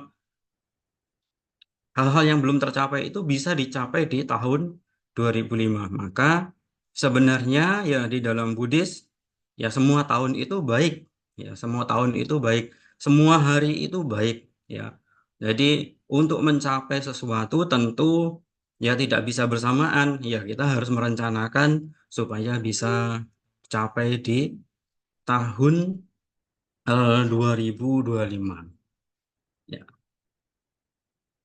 hal-hal yang belum tercapai itu bisa dicapai di tahun 2005. Maka sebenarnya ya di dalam Buddhis ya semua tahun itu baik. Ya, semua tahun itu baik. Semua hari itu baik, ya. Jadi untuk mencapai sesuatu tentu ya tidak bisa bersamaan. Ya, kita harus merencanakan supaya bisa capai di tahun 2025. Ya.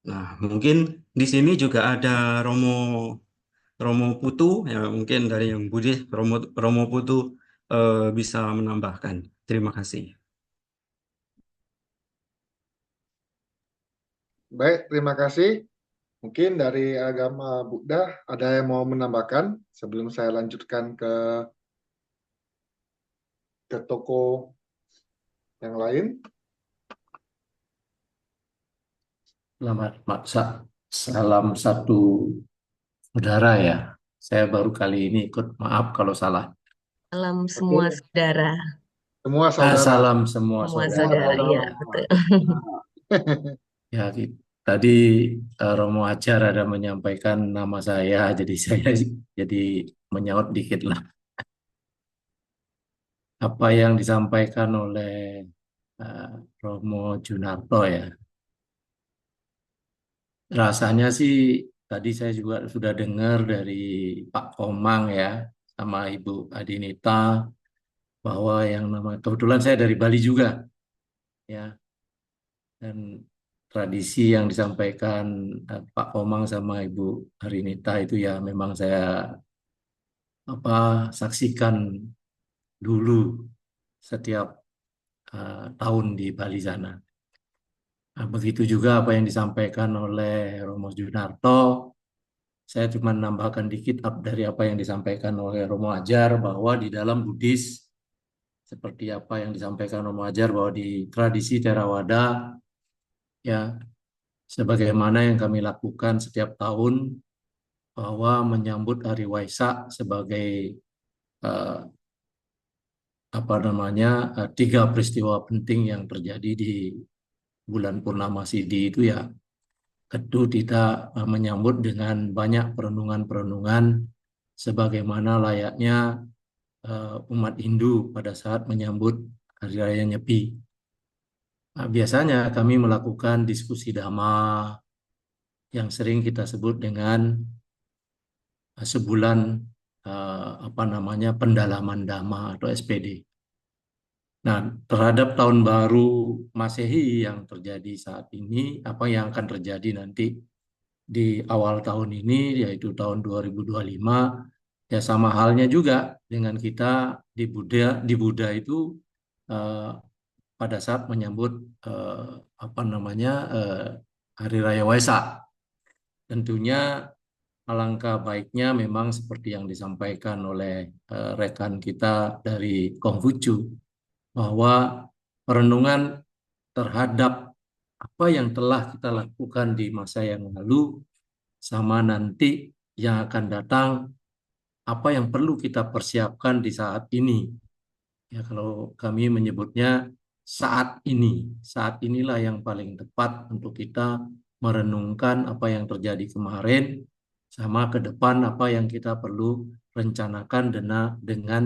Nah, mungkin di sini juga ada Romo Romo Putu, ya mungkin dari yang Buddhis, Romo Putu bisa menambahkan. Terima kasih. Baik, terima kasih. Mungkin dari agama Buddha ada yang mau menambahkan sebelum saya lanjutkan ke toko yang lain. Selamat salam satu saudara ya. Saya baru kali ini ikut, maaf kalau salah. Salam semua Oke, saudara. semua saudara. Salam semua Semua saudara. saudara, ya Saudara. betul. Ya, tadi Romo Ajar ada menyampaikan nama saya, jadi saya jadi menyaut dikit lah. Apa yang disampaikan oleh eh, Romo Junarto ya, rasanya sih tadi saya juga sudah dengar dari Pak Komang ya, sama Ibu Adinita, bahwa yang nama kebetulan saya dari Bali juga ya, dan tradisi yang disampaikan Pak Komang sama Ibu Arinita itu ya memang saya saksikan dulu setiap tahun di Bali sana. Nah, begitu juga apa yang disampaikan oleh Romo Junarto. Saya cuma menambahkan dikit dari apa yang disampaikan oleh Romo Ajar, bahwa di dalam Buddhis seperti apa yang disampaikan Romo Ajar, bahwa di tradisi Theravada ya sebagaimana yang kami lakukan setiap tahun, bahwa menyambut Hari Waisak sebagai eh, tiga peristiwa penting yang terjadi di bulan Purnama Sidhi itu ya, tentu kita menyambut dengan banyak perenungan-perenungan sebagaimana layaknya umat Hindu pada saat menyambut Hari Raya Nyepi. Nah, biasanya kami melakukan diskusi dhamma yang sering kita sebut dengan sebulan pendalaman dhamma atau SPD. Nah, terhadap tahun baru Masehi yang terjadi saat ini, apa yang akan terjadi nanti di awal tahun ini, yaitu tahun 2025, ya sama halnya juga dengan kita di Buddha itu eh, pada saat menyambut eh, Hari Raya Waisak. Tentunya alangkah baiknya memang seperti yang disampaikan oleh rekan kita dari Konghucu, bahwa perenungan terhadap apa yang telah kita lakukan di masa yang lalu sama nanti yang akan datang, apa yang perlu kita persiapkan di saat ini. Ya, kalau kami menyebutnya saat inilah yang paling tepat untuk kita merenungkan apa yang terjadi kemarin sama ke depan apa yang kita perlu rencanakan dengan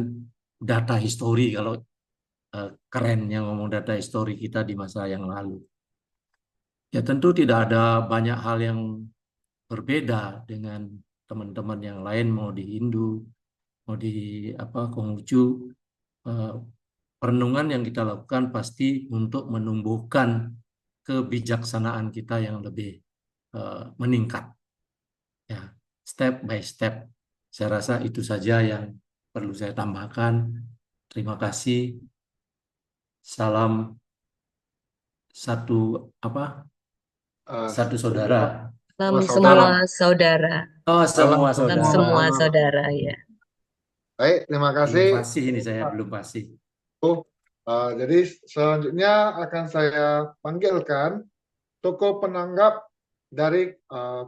data histori, kalau kerennya ngomong data histori kita di masa yang lalu. Ya tentu tidak ada banyak hal yang berbeda dengan teman-teman yang lain, mau di Hindu, mau di Konghucu. Eh, Perenungan yang kita lakukan pasti untuk menumbuhkan kebijaksanaan kita yang lebih meningkat. Ya, step by step. Saya rasa itu saja yang perlu saya tambahkan. Terima kasih. Salam satu apa? Satu Semua saudara. Salam saudara. semua saudara. Oh, Salam semua Salam semua saudara. semua saudara. saudara ya. Baik, terima Belum kasih. fasih ini saya, belum fasih. Jadi selanjutnya akan saya panggilkan tokoh penanggap dari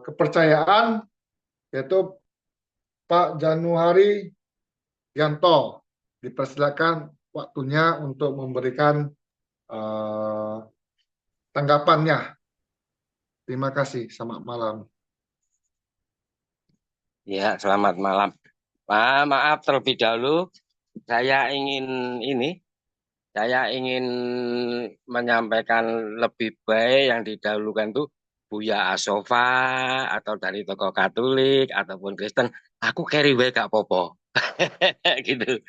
kepercayaan, yaitu Pak Januari Yanto. Dipersilakan waktunya untuk memberikan eh, tanggapannya. Terima kasih. Selamat malam. Ya, selamat malam. Maaf terlebih dahulu, saya ingin menyampaikan lebih baik yang didahulukan tuh Buya Asofa atau dari tokoh Katolik ataupun Kristen. Aku carry way gak popo, gitu.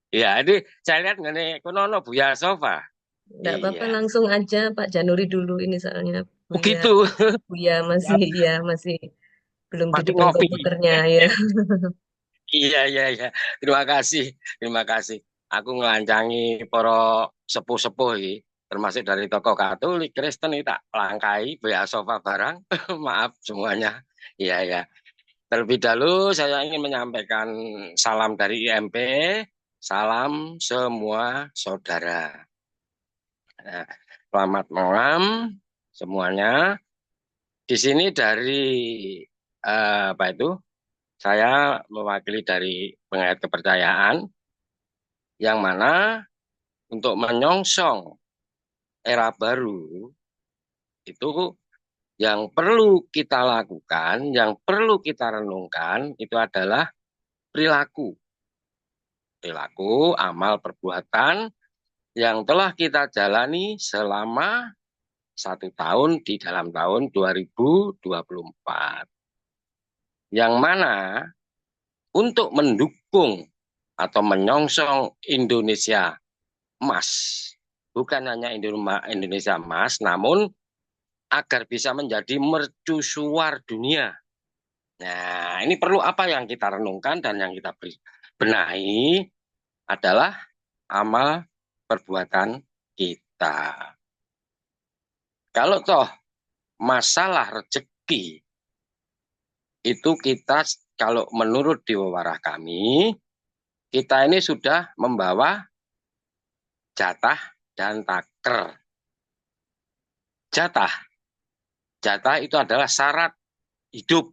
Ya, ini saya lihat ngene kono Buya Asofa. Enggak apa-apa, Iya, langsung aja Pak Januri dulu ini soalnya Buya begitu. Buya masih belum di Masih depan ngopi. komputernya ya. Iya. Terima kasih, terima kasih. Aku ngelancangi para sepuh-sepuh iki, termasuk dari tokoh Katolik, Kristen iki tak langkai bea sofa barang. Maaf semuanya. Iya. Terlebih dahulu saya ingin menyampaikan salam dari IMP, salam semua saudara. Nah, selamat malam semuanya. Di sini dari apa itu? Saya mewakili dari pengait kepercayaan yang mana untuk menyongsong era baru itu yang perlu kita lakukan, yang perlu kita renungkan itu adalah perilaku. Perilaku, amal, perbuatan yang telah kita jalani selama 1 tahun di dalam tahun 2024. Yang mana untuk mendukung atau menyongsong Indonesia emas. Bukan hanya Indonesia emas, namun agar bisa menjadi mercusuar dunia. Nah, ini perlu apa yang kita renungkan dan yang kita benahi adalah amal perbuatan kita. Kalau toh masalah rezeki itu kita, kalau menurut Dewa kami, kita ini sudah membawa jatah dan taker. Jatah itu adalah syarat hidup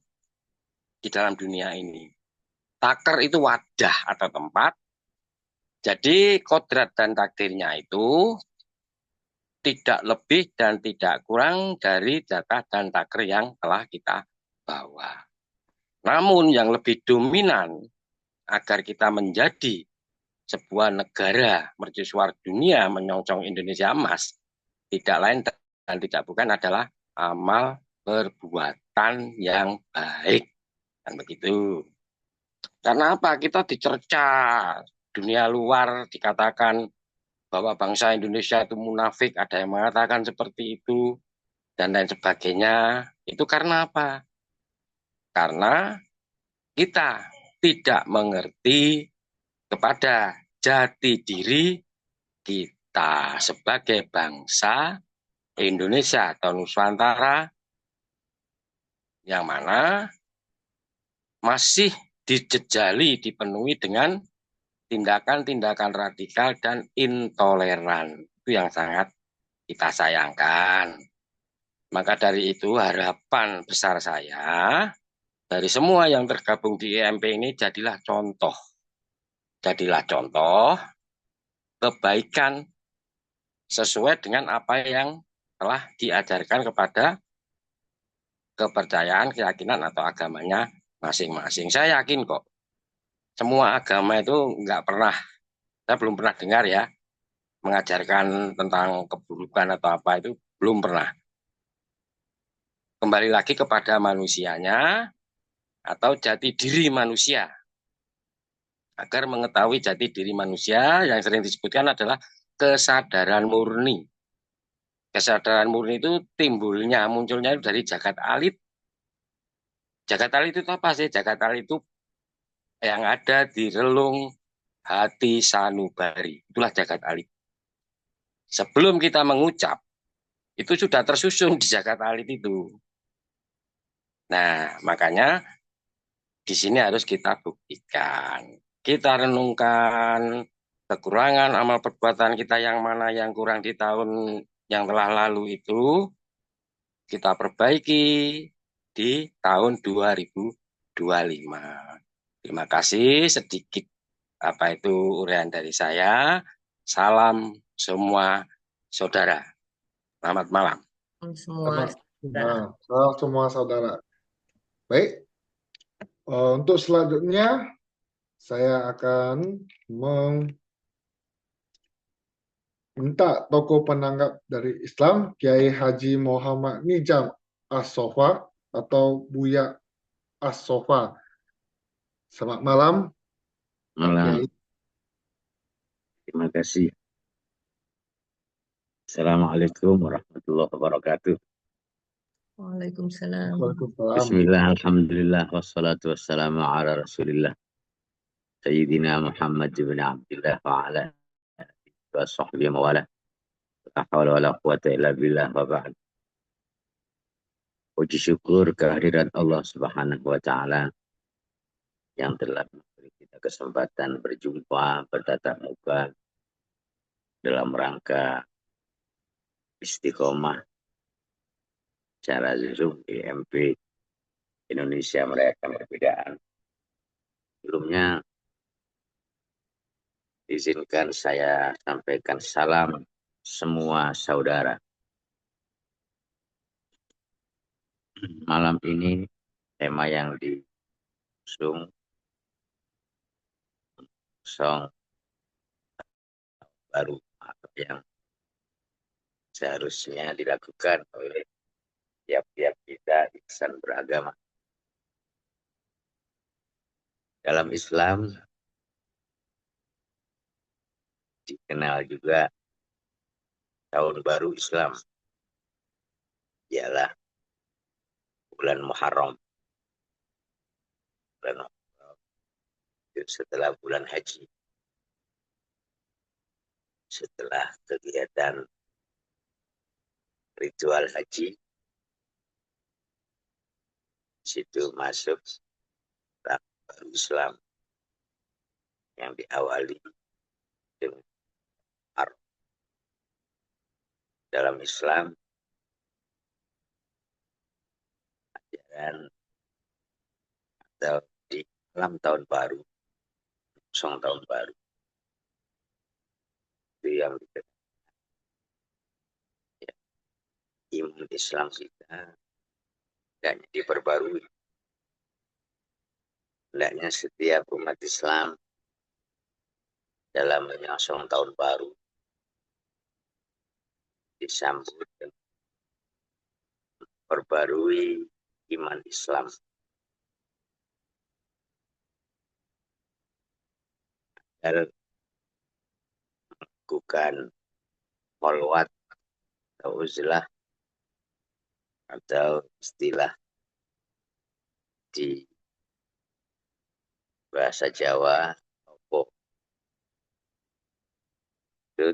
di dalam dunia ini. Taker itu wadah atau tempat. Jadi kodrat dan takdirnya itu tidak lebih dan tidak kurang dari jatah dan taker yang telah kita bawa. Namun yang lebih dominan agar kita menjadi sebuah negara mercusuar dunia menyongsong Indonesia emas, tidak lain dan tidak bukan adalah amal perbuatan yang baik. Kan begitu. Karena apa? Kita dicerca dunia luar, dikatakan bahwa bangsa Indonesia itu munafik, ada yang mengatakan seperti itu, dan lain sebagainya. Itu karena apa? Karena kita tidak mengerti kepada jati diri kita sebagai bangsa Indonesia atau Nusantara, yang mana masih dijejali, dipenuhi dengan tindakan-tindakan radikal dan intoleran. Itu yang sangat kita sayangkan. Maka dari itu harapan besar saya dari semua yang tergabung di IMP ini, jadilah contoh kebaikan sesuai dengan apa yang telah diajarkan kepada kepercayaan, keyakinan atau agamanya masing-masing. Saya yakin kok semua agama itu saya belum pernah dengar ya mengajarkan tentang keburukan atau apa, itu belum pernah. Kembali lagi kepada manusianya atau jati diri manusia. Agar mengetahui jati diri manusia yang sering disebutkan adalah kesadaran murni. Kesadaran murni itu munculnya itu dari jagat alit. Jagat alit itu apa sih? Jagat alit itu yang ada di relung hati sanubari. Itulah jagat alit. Sebelum kita mengucap, Itu sudah tersusun di Jakarta Alit itu. Nah, makanya di sini harus kita buktikan. Kita renungkan kekurangan amal perbuatan kita yang mana yang kurang di tahun yang telah lalu itu, kita perbaiki di tahun 2025. Terima kasih, sedikit uraian dari saya. Salam semua saudara. Selamat malam. Semua saudara. Semua saudara. Baik, untuk selanjutnya saya akan minta tokoh penanggap dari Islam, Kiai Haji Muhammad Nijam As-Sofa atau Buya As-Sofa. Selamat malam, Pak Malam, Kiai. terima kasih. Assalamualaikum warahmatullahi wabarakatuh. Waalaikumsalam. Waalaikumsalam. Bismillah, alhamdulillah, wassalatu wassalamu ala rasulillah. Sayyidina Muhammad ibn Abdullah wa ala alihi wa sahbihi wa wala. La hawla wa la quwata illa billah wa ba'd. Puji syukur kehadirat Allah Subhanahu wa Ta'ala yang telah memberi kita kesempatan berjumpa, bertatap muka dalam rangka istiqomah secara Zoom IMP Indonesia Merayakan Perbedaan. Sebelumnya izinkan saya sampaikan salam semua saudara. Malam ini tema yang diusung song baru yang seharusnya dilakukan oleh tiap-tiap kita insan beragama. Dalam Islam dikenal juga tahun baru Islam ialah bulan Muharram. Bulan Muharram itu setelah bulan haji, setelah kegiatan ritual haji, situ masuk tahun baru Islam yang diawali dengan Muharram. Dalam Islam ajaran atau di malam tahun baru, song tahun baru, itu yang dikenal ya, iman Islam kita hendaknya diperbarui. Hendaknya setiap umat Islam dalam menyongsong tahun baru disambut dengan perbarui iman Islam agar melakukan holwat atau uzlah atau istilah di bahasa Jawa opo itu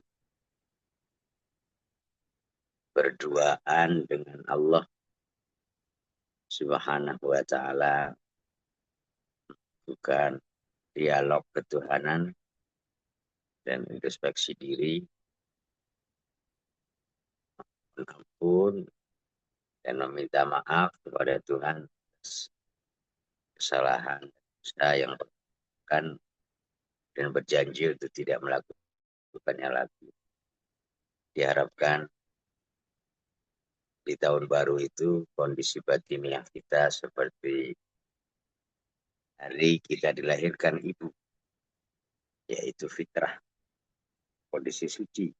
berduaan dengan Allah Subhanahu wa Ta'ala, bukan dialog ketuhanan dan introspeksi diri, ampun dan meminta maaf kepada Tuhan atas kesalahan dosa yang berlakukan dan berjanji untuk tidak melakukannya lagi. Diharapkan di tahun baru itu kondisi batiniah kita seperti hari kita dilahirkan ibu, yaitu fitrah, kondisi suci.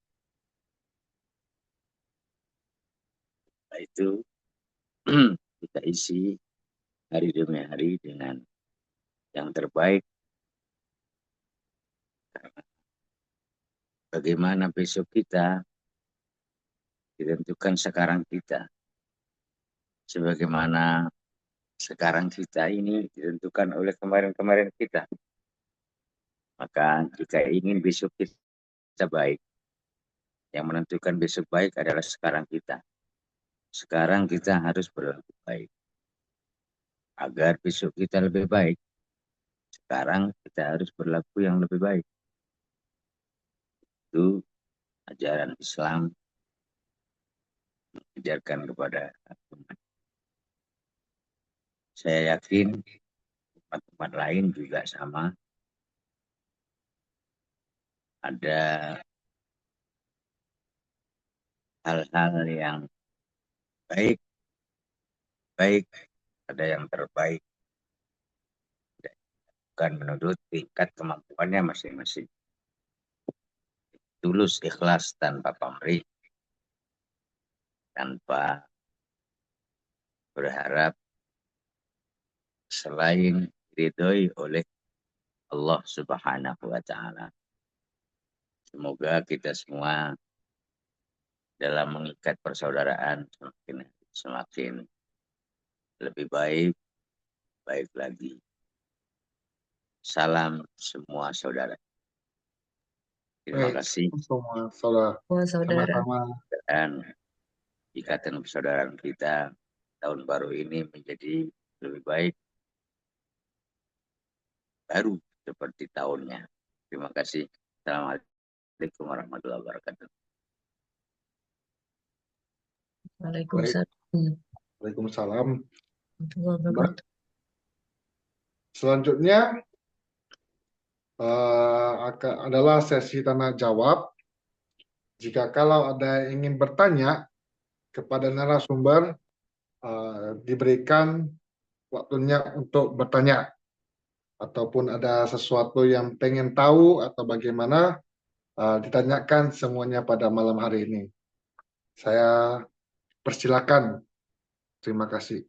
Nah, itu kita isi hari demi hari dengan yang terbaik. Bagaimana besok kita ditentukan sekarang kita. Sebagaimana sekarang kita ini ditentukan oleh kemarin-kemarin kita. Maka jika ingin besok kita baik, yang menentukan besok baik adalah sekarang kita. Sekarang kita harus berlaku baik. Agar besok kita lebih baik, sekarang kita harus berlaku yang lebih baik. Itu ajaran Islam mengajarkan kepada umat. Saya yakin umat-umat lain juga sama. Ada hal-hal yang baik, ada yang terbaik. Bukan menurut tingkat kemampuannya masing-masing. Tulus ikhlas tanpa pamrih, tanpa berharap selain diridhoi oleh Allah Subhanahu wa Ta'ala. Semoga kita semua dalam mengikat persaudaraan semakin lebih baik lagi. Salam semua saudara. Terima Baik, kasih. semua saudara. Semua saudara. Sama-sama. Dan ikatan persaudaraan kita tahun baru ini menjadi lebih baik, baru seperti tahunnya. Terima kasih. Assalamualaikum warahmatullahi wabarakatuh. Waalaikumsalam. Waalaikumsalam. Warahmatullahi wabarakatuh. Selanjutnya adalah sesi tanya jawab. Jika kalau ada yang ingin bertanya kepada narasumber, diberikan waktunya untuk bertanya. Ataupun ada sesuatu yang pengen tahu atau bagaimana, ditanyakan semuanya pada malam hari ini. Saya persilakan. Terima kasih.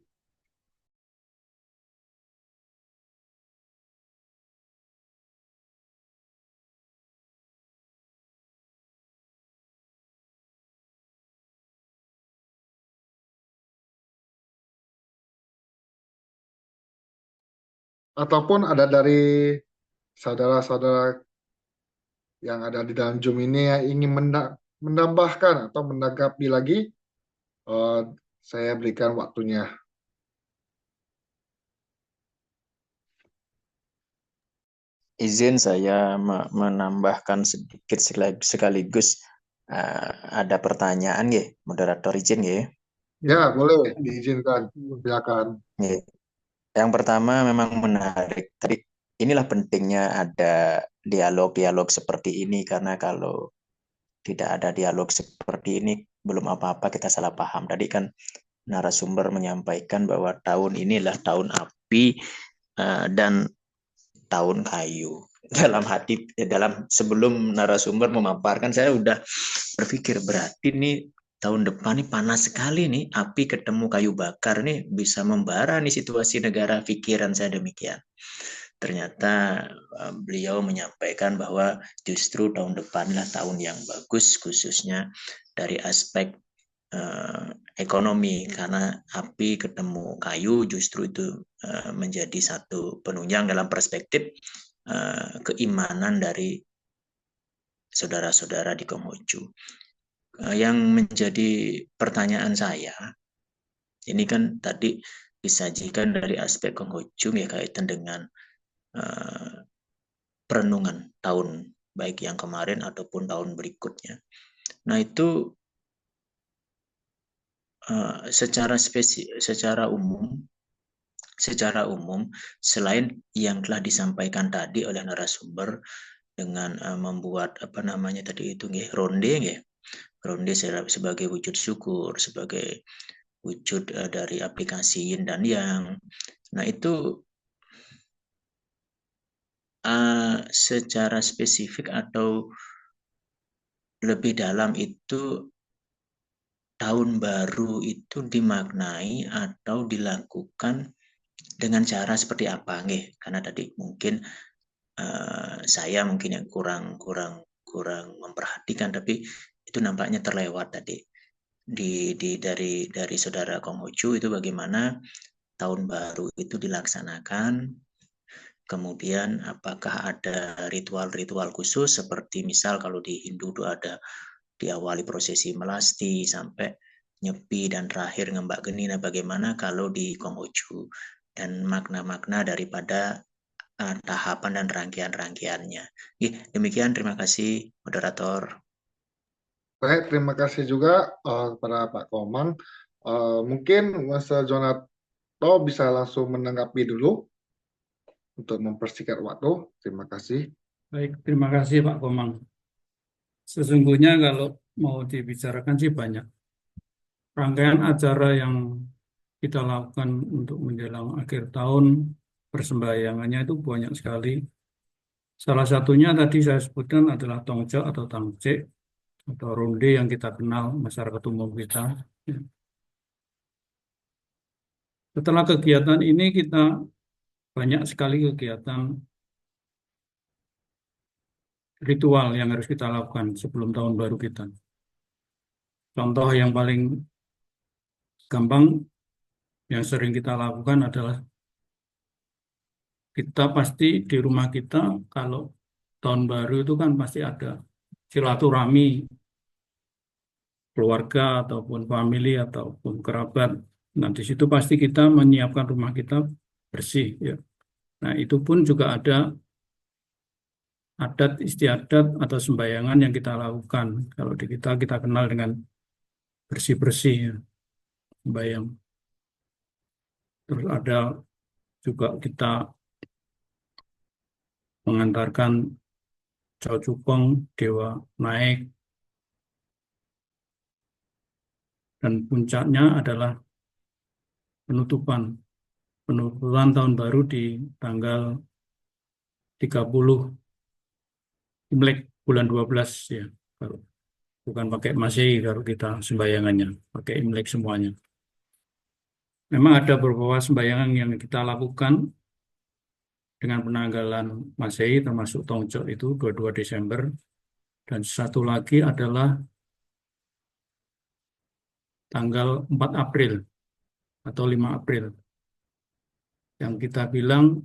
Ataupun ada dari saudara-saudara yang ada di dalam Zoom ini yang ingin menambahkan atau menanggapi lagi, saya berikan waktunya. Izin saya menambahkan sedikit sekaligus ada pertanyaan ya, moderator izin ya. Ya, boleh diizinkan. Silakan. Yang pertama memang menarik. Tadi inilah pentingnya ada dialog-dialog seperti ini, karena kalau tidak ada dialog seperti ini belum apa-apa kita salah paham. Tadi kan narasumber menyampaikan bahwa tahun inilah tahun api dan tahun kayu. Dalam sebelum narasumber memaparkan, saya udah berpikir berarti nih tahun depan nih panas sekali nih, api ketemu kayu bakar nih bisa membara nih situasi negara. Pikiran saya demikian. Ternyata beliau menyampaikan bahwa justru tahun depanlah tahun yang bagus, khususnya dari aspek ekonomi, karena api ketemu kayu justru itu menjadi satu penunjang dalam perspektif keimanan dari saudara-saudara di Konghucu. Yang menjadi pertanyaan saya, ini kan tadi disajikan dari aspek Konghucu ya, kaitan dengan perenungan tahun baik yang kemarin ataupun tahun berikutnya. Nah itu secara umum selain yang telah disampaikan tadi oleh narasumber dengan membuat tadi itu ronde sebagai wujud syukur, sebagai wujud dari aplikasi yin dan yang. Nah itu secara spesifik atau lebih dalam itu tahun baru itu dimaknai atau dilakukan dengan cara seperti apa, nggih? Karena tadi mungkin saya mungkin yang kurang memperhatikan, tapi itu nampaknya terlewat tadi dari saudara Konghucu itu bagaimana tahun baru itu dilaksanakan. Kemudian apakah ada ritual-ritual khusus seperti misal kalau di Hindu itu ada diawali prosesi melasti sampai Nyepi dan terakhir Ngembak Geni. Nah, bagaimana kalau di Konghucu dan makna-makna daripada tahapan dan rangkaian-rangkaiannya. Demikian, terima kasih moderator. Baik, terima kasih juga kepada Pak Komang. Mungkin Mas Jonato bisa langsung menanggapi dulu untuk mempersingkat waktu. Terima kasih. Baik, terima kasih Pak Komang. Sesungguhnya kalau mau dibicarakan sih banyak. Rangkaian acara yang kita lakukan untuk menjelang akhir tahun, persembahyangannya itu banyak sekali. Salah satunya tadi saya sebutkan adalah Tongcok atau Tangcek, atau ronde yang kita kenal masyarakat umum kita. Setelah kegiatan ini kita banyak sekali kegiatan ritual yang harus kita lakukan sebelum tahun baru kita. Contoh yang paling gampang yang sering kita lakukan adalah kita pasti di rumah kita kalau tahun baru itu kan pasti ada silaturahmi keluarga ataupun famili ataupun kerabat. Nah, di situ pasti kita menyiapkan rumah kita bersih ya. Nah, itu pun juga ada adat istiadat atau sembayangan yang kita lakukan. Kalau di kita kenal dengan bersih-bersih ya, sembayang. Terus ada juga kita mengantarkan Cao Cukong, Dewa naik, dan puncaknya adalah penutupan tahun baru di tanggal 30 Imlek bulan 12 ya. Kalau bukan pakai Masehi kalau kita sembayangannya, pakai Imlek semuanya. Memang ada beberapa sembayangan yang kita lakukan dengan penanggalan Masehi termasuk Tongcok itu 22 Desember dan satu lagi adalah tanggal 4 April atau 5 April. Yang kita bilang,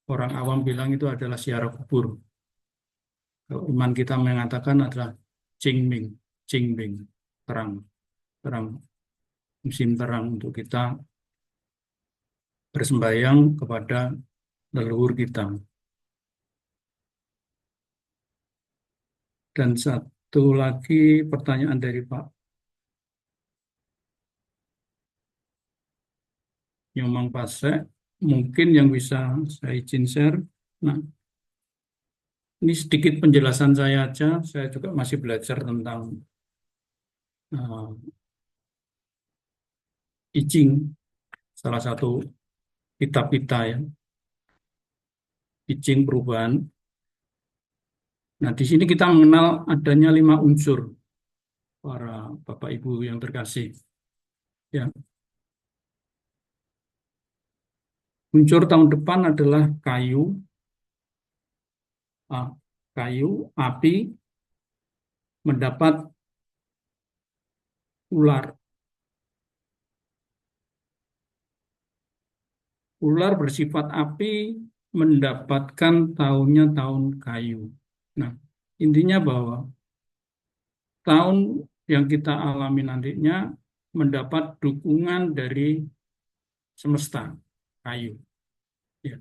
orang awam bilang itu adalah ziarah kubur. Kalau iman kita mengatakan adalah Qingming, terang, musim terang untuk kita bersembayang kepada leluhur kita. Dan satu lagi pertanyaan dari Pak Nyomang Pasek, mungkin yang bisa saya izin share. Nah, ini sedikit penjelasan saya aja. Saya juga masih belajar tentang I Ching, salah satu kitab kita ya, I Ching perubahan. Nah, di sini kita mengenal adanya 5 unsur, para Bapak Ibu yang terkasih. Ya. Unsur tahun depan adalah kayu, api, mendapat ular. Ular bersifat api, mendapatkan tahunnya tahun kayu. Nah, intinya bahwa tahun yang kita alami nantinya mendapat dukungan dari semesta, kayu. Ya.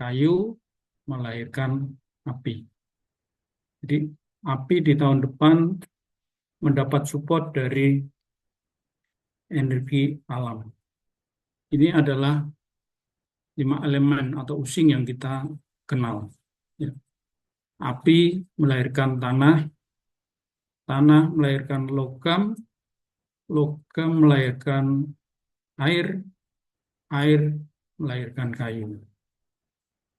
Kayu melahirkan api. Jadi api di tahun depan mendapat support dari energi alam. Ini adalah 5 elemen atau using yang kita kenal. Ya. Api melahirkan tanah, tanah melahirkan logam, logam melahirkan air, air melahirkan kayu.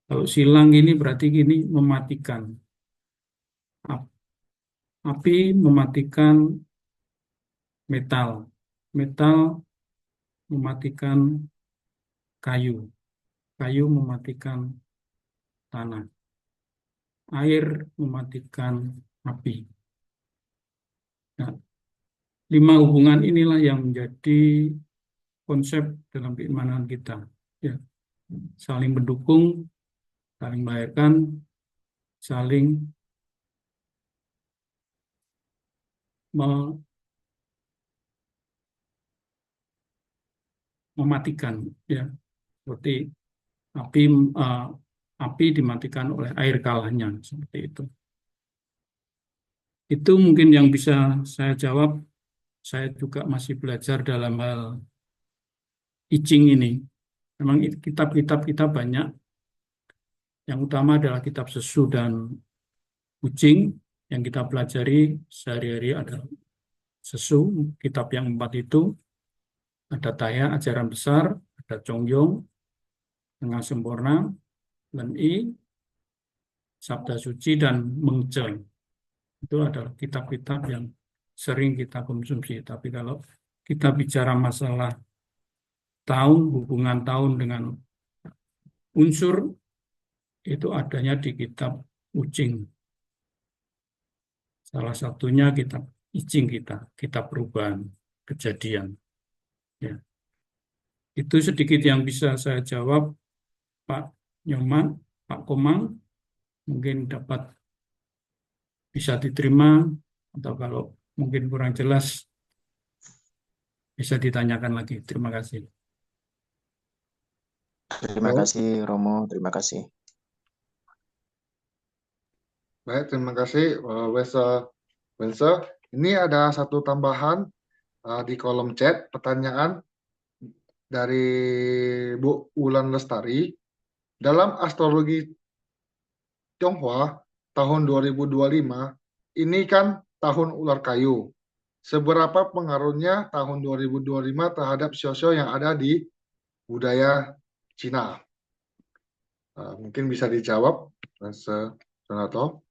Kalau silang ini berarti gini, mematikan. Api mematikan metal, metal mematikan kayu, kayu mematikan tanah, air mematikan api. Nah, 5 hubungan inilah yang menjadi konsep dalam keimanan kita. Ya. Saling mendukung, saling melahirkan, saling mematikan, ya, seperti api api dimatikan oleh air kalahnya, seperti itu. Itu mungkin yang bisa saya jawab. Saya juga masih belajar dalam hal I Ching ini. Memang kitab-kitab kita banyak. Yang utama adalah kitab Sesu dan I Ching yang kita pelajari sehari-hari adalah Sesu, kitab yang 4 itu. Ada Taya, ajaran besar, ada Chongyong, Tengah Sempurna, Len I, Sabda Suci, dan Mengce. Itu adalah kitab-kitab yang sering kita konsumsi. Tapi kalau kita bicara masalah tahun, hubungan tahun dengan unsur, itu adanya di kitab I Ching. Salah satunya kitab I Ching kita, kitab perubahan kejadian. Ya. Itu sedikit yang bisa saya jawab, Pak Nyoman, Pak Komang. Mungkin dapat bisa diterima, atau kalau mungkin kurang jelas, bisa ditanyakan lagi. Terima kasih. Terima kasih Romo, terima kasih. Baik, terima kasih Wense. Ini ada satu tambahan di kolom chat pertanyaan dari Bu Wulan Lestari. Dalam astrologi Tionghoa tahun 2025 ini kan tahun ular kayu. Seberapa pengaruhnya tahun 2025 terhadap sio-sio yang ada di budaya Cina? Mungkin bisa dijawab, Mas Donato.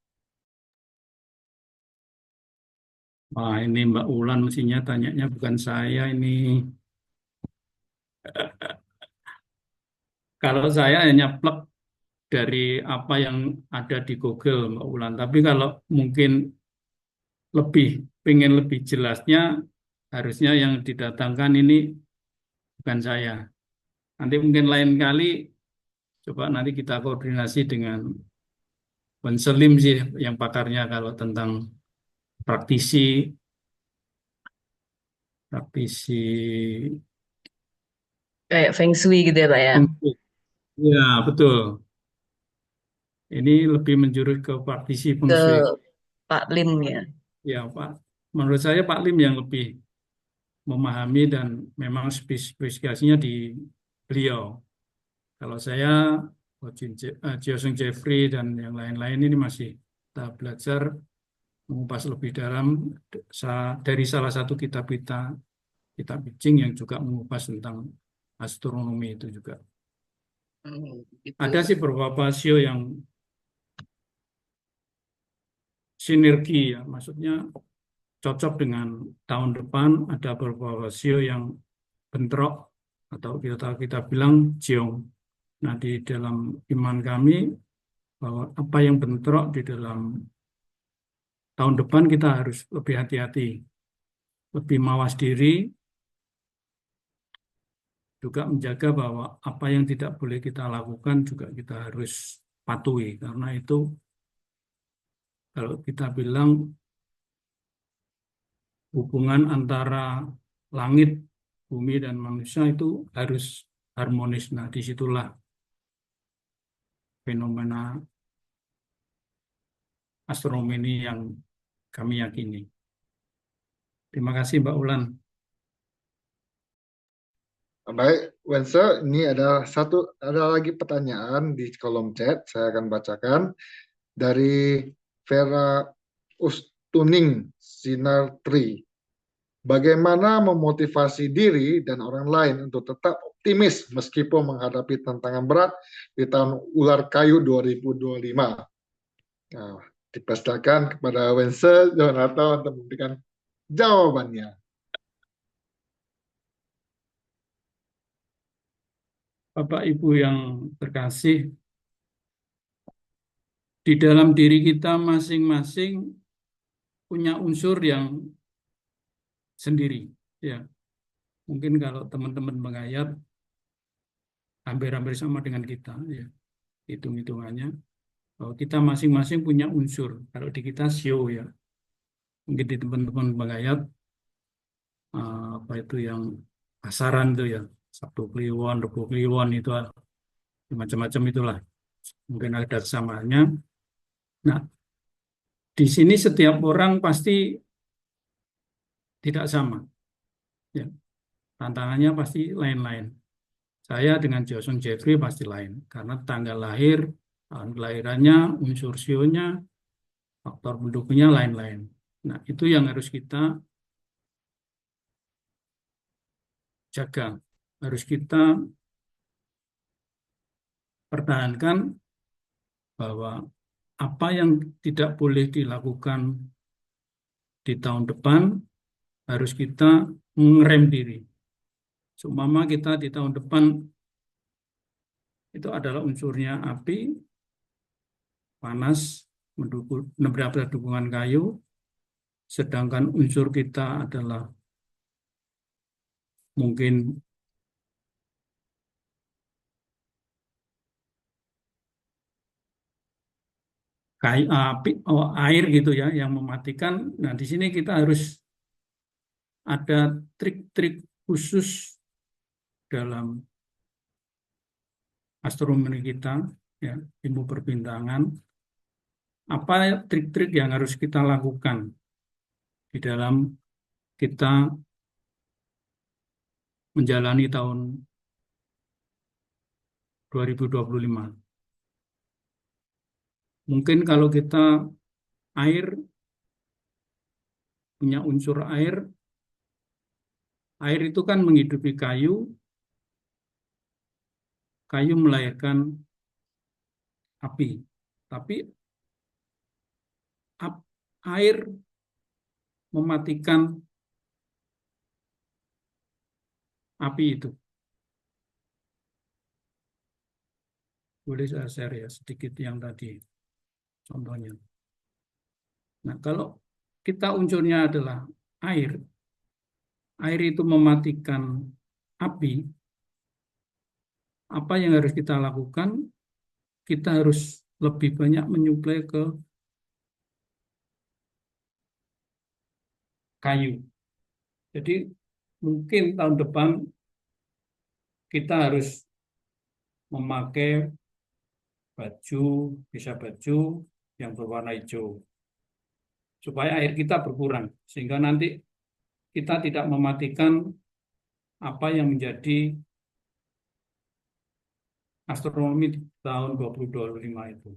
Wah, ini Mbak Ulan mestinya tanyanya bukan saya ini. Kalau saya hanya plek dari apa yang ada di Google, Mbak Ulan. Tapi kalau mungkin pengen lebih jelasnya, harusnya yang didatangkan ini bukan saya. Nanti mungkin lain kali, coba nanti kita koordinasi dengan Wan Selim sih, yang pakarnya kalau tentang praktisi Kayak Feng Shui gitu ya Pak ya. ya, betul. Ini lebih menjurus ke praktisi Feng Ke Shui. Pak Lim ya. Ya, Pak. Menurut saya Pak Lim yang lebih memahami dan memang spesifikasinya di beliau. Kalau saya, Jioseng Jeffrey dan yang lain-lain ini masih kita belajar mengupas lebih dalam dari salah satu kitab I Ching yang juga mengupas tentang astronomi itu juga. Gitu. Ada sih beberapa sio yang sinergi ya, maksudnya cocok dengan tahun depan. Ada beberapa sio yang bentrok atau kita bilang jiong. Nah, di dalam iman kami bahwa apa yang bentrok di dalam tahun depan kita harus lebih hati-hati, lebih mawas diri, juga menjaga bahwa apa yang tidak boleh kita lakukan juga kita harus patuhi. Karena itu kalau kita bilang hubungan antara langit, bumi, dan manusia itu harus harmonis. Nah, disitulah fenomena astronomi ini yang kami yakini. Terima kasih Mbak Ulan. Baik, Wense, ini ada lagi pertanyaan di kolom chat. Saya akan bacakan dari Vera Ustuning Sinartri. Bagaimana memotivasi diri dan orang lain untuk tetap optimis meskipun menghadapi tantangan berat di tahun ular kayu 2025? Nah, dipersilakan kepada Wense Donato untuk memberikan jawabannya. Bapak Ibu yang terkasih, di dalam diri kita masing-masing punya unsur yang sendiri. Ya, mungkin kalau teman-teman mengayat hampir-hampir sama dengan kita, ya, hitung-hitungannya. Kita masing-masing punya unsur. Kalau di kita sio ya, mungkin di teman-teman Bagayat apa itu yang pasaran itu ya, Sabtu Kliwon, Rebo Kliwon itu macam-macam itulah. Mungkin ada kesamaannya. Nah, di sini setiap orang pasti tidak sama. Ya, tantangannya pasti lain-lain. Saya dengan Jason Jeffrey pasti lain karena tanggal lahir, tahun kelahirannya, unsur sionya, faktor pendukungnya lain-lain. Nah, itu yang harus kita jaga, harus kita pertahankan bahwa apa yang tidak boleh dilakukan di tahun depan harus kita mengerem diri. Seumpama kita di tahun depan itu adalah unsurnya api, panas, mendapat dukungan kayu, sedangkan unsur kita adalah mungkin kayu, api, air gitu ya yang mematikan. Nah, di sini kita harus ada trik-trik khusus dalam astronomi kita, ya, ilmu perbintangan. Apa trik-trik yang harus kita lakukan di dalam kita menjalani tahun 2025. Mungkin kalau kita air, punya unsur air itu kan menghidupi kayu, kayu melahirkan api. Tapi air mematikan api itu. Boleh saya share ya sedikit yang tadi contohnya. Nah, kalau kita unsurnya adalah air, air itu mematikan api, apa yang harus kita lakukan? Kita harus lebih banyak menyuplai ke kayu. Jadi mungkin tahun depan kita harus memakai baju, bisa baju yang berwarna hijau, supaya air kita berkurang, sehingga nanti kita tidak mematikan apa yang menjadi astronomi di tahun 2025 itu.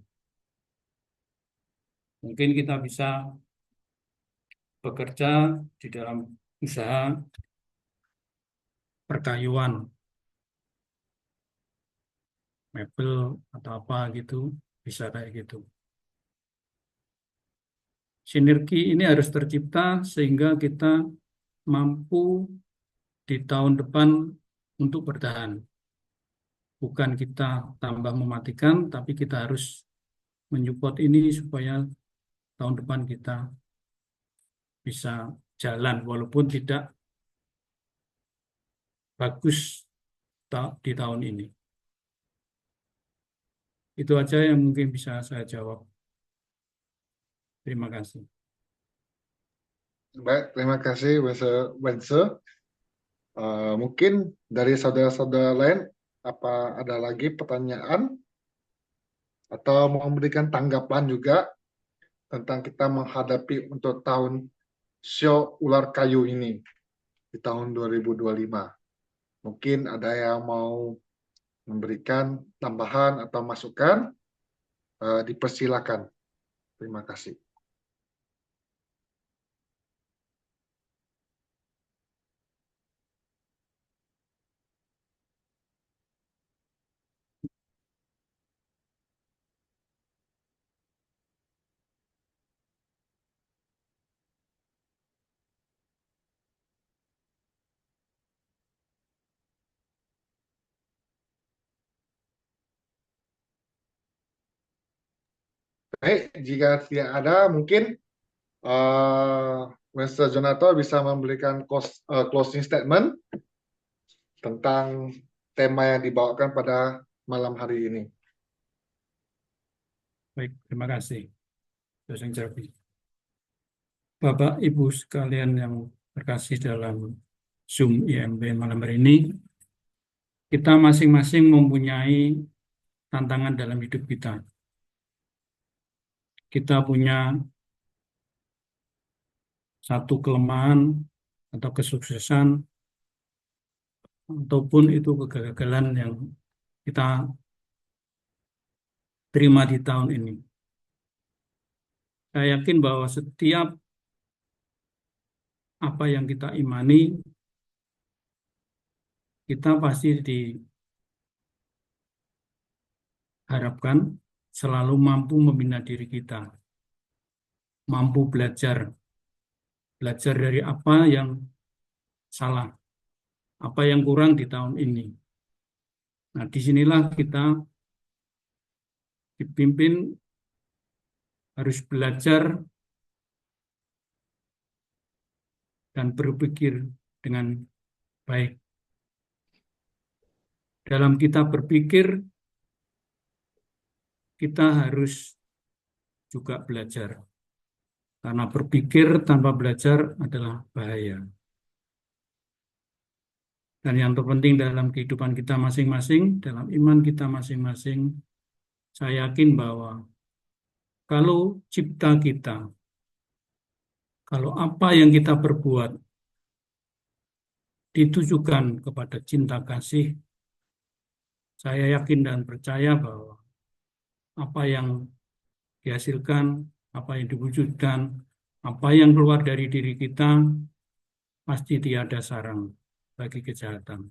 Mungkin kita bisa bekerja di dalam usaha perkayuan, mebel atau apa gitu, bisa kayak gitu. Sinergi ini harus tercipta sehingga kita mampu di tahun depan untuk bertahan. Bukan kita tambah mematikan, tapi kita harus menyupport ini supaya tahun depan kita bisa jalan walaupun tidak bagus di tahun ini. Itu aja yang mungkin bisa saya jawab. Terima kasih. Baik, terima kasih Wense. Mungkin dari saudara-saudara lain, apa ada lagi pertanyaan atau mau memberikan tanggapan juga tentang kita menghadapi untuk tahun Sio Ular Kayu ini di tahun 2025. Mungkin ada yang mau memberikan tambahan atau masukan, dipersilakan. Terima kasih. Baik, jika tidak ada, mungkin Mr. Jonato bisa memberikan closing statement tentang tema yang dibawakan pada malam hari ini. Baik, terima kasih. Dosen Jafri. Bapak Ibu sekalian yang terkasih dalam Zoom IMB malam hari ini, kita masing-masing mempunyai tantangan dalam hidup kita. Kita punya satu kelemahan atau kesuksesan, ataupun itu kegagalan yang kita terima di tahun ini. Saya yakin bahwa setiap apa yang kita imani, kita pasti diharapkan selalu mampu membina diri kita, mampu belajar dari apa yang salah, apa yang kurang di tahun ini. Nah, disinilah kita dipimpin harus belajar dan berpikir dengan baik. Dalam kita berpikir, kita harus juga belajar. Karena berpikir tanpa belajar adalah bahaya. Dan yang terpenting dalam kehidupan kita masing-masing, dalam iman kita masing-masing, saya yakin bahwa kalau cipta kita, kalau apa yang kita perbuat ditujukan kepada cinta kasih, saya yakin dan percaya bahwa apa yang dihasilkan, apa yang diwujudkan, apa yang keluar dari diri kita, pasti tiada sarang bagi kejahatan.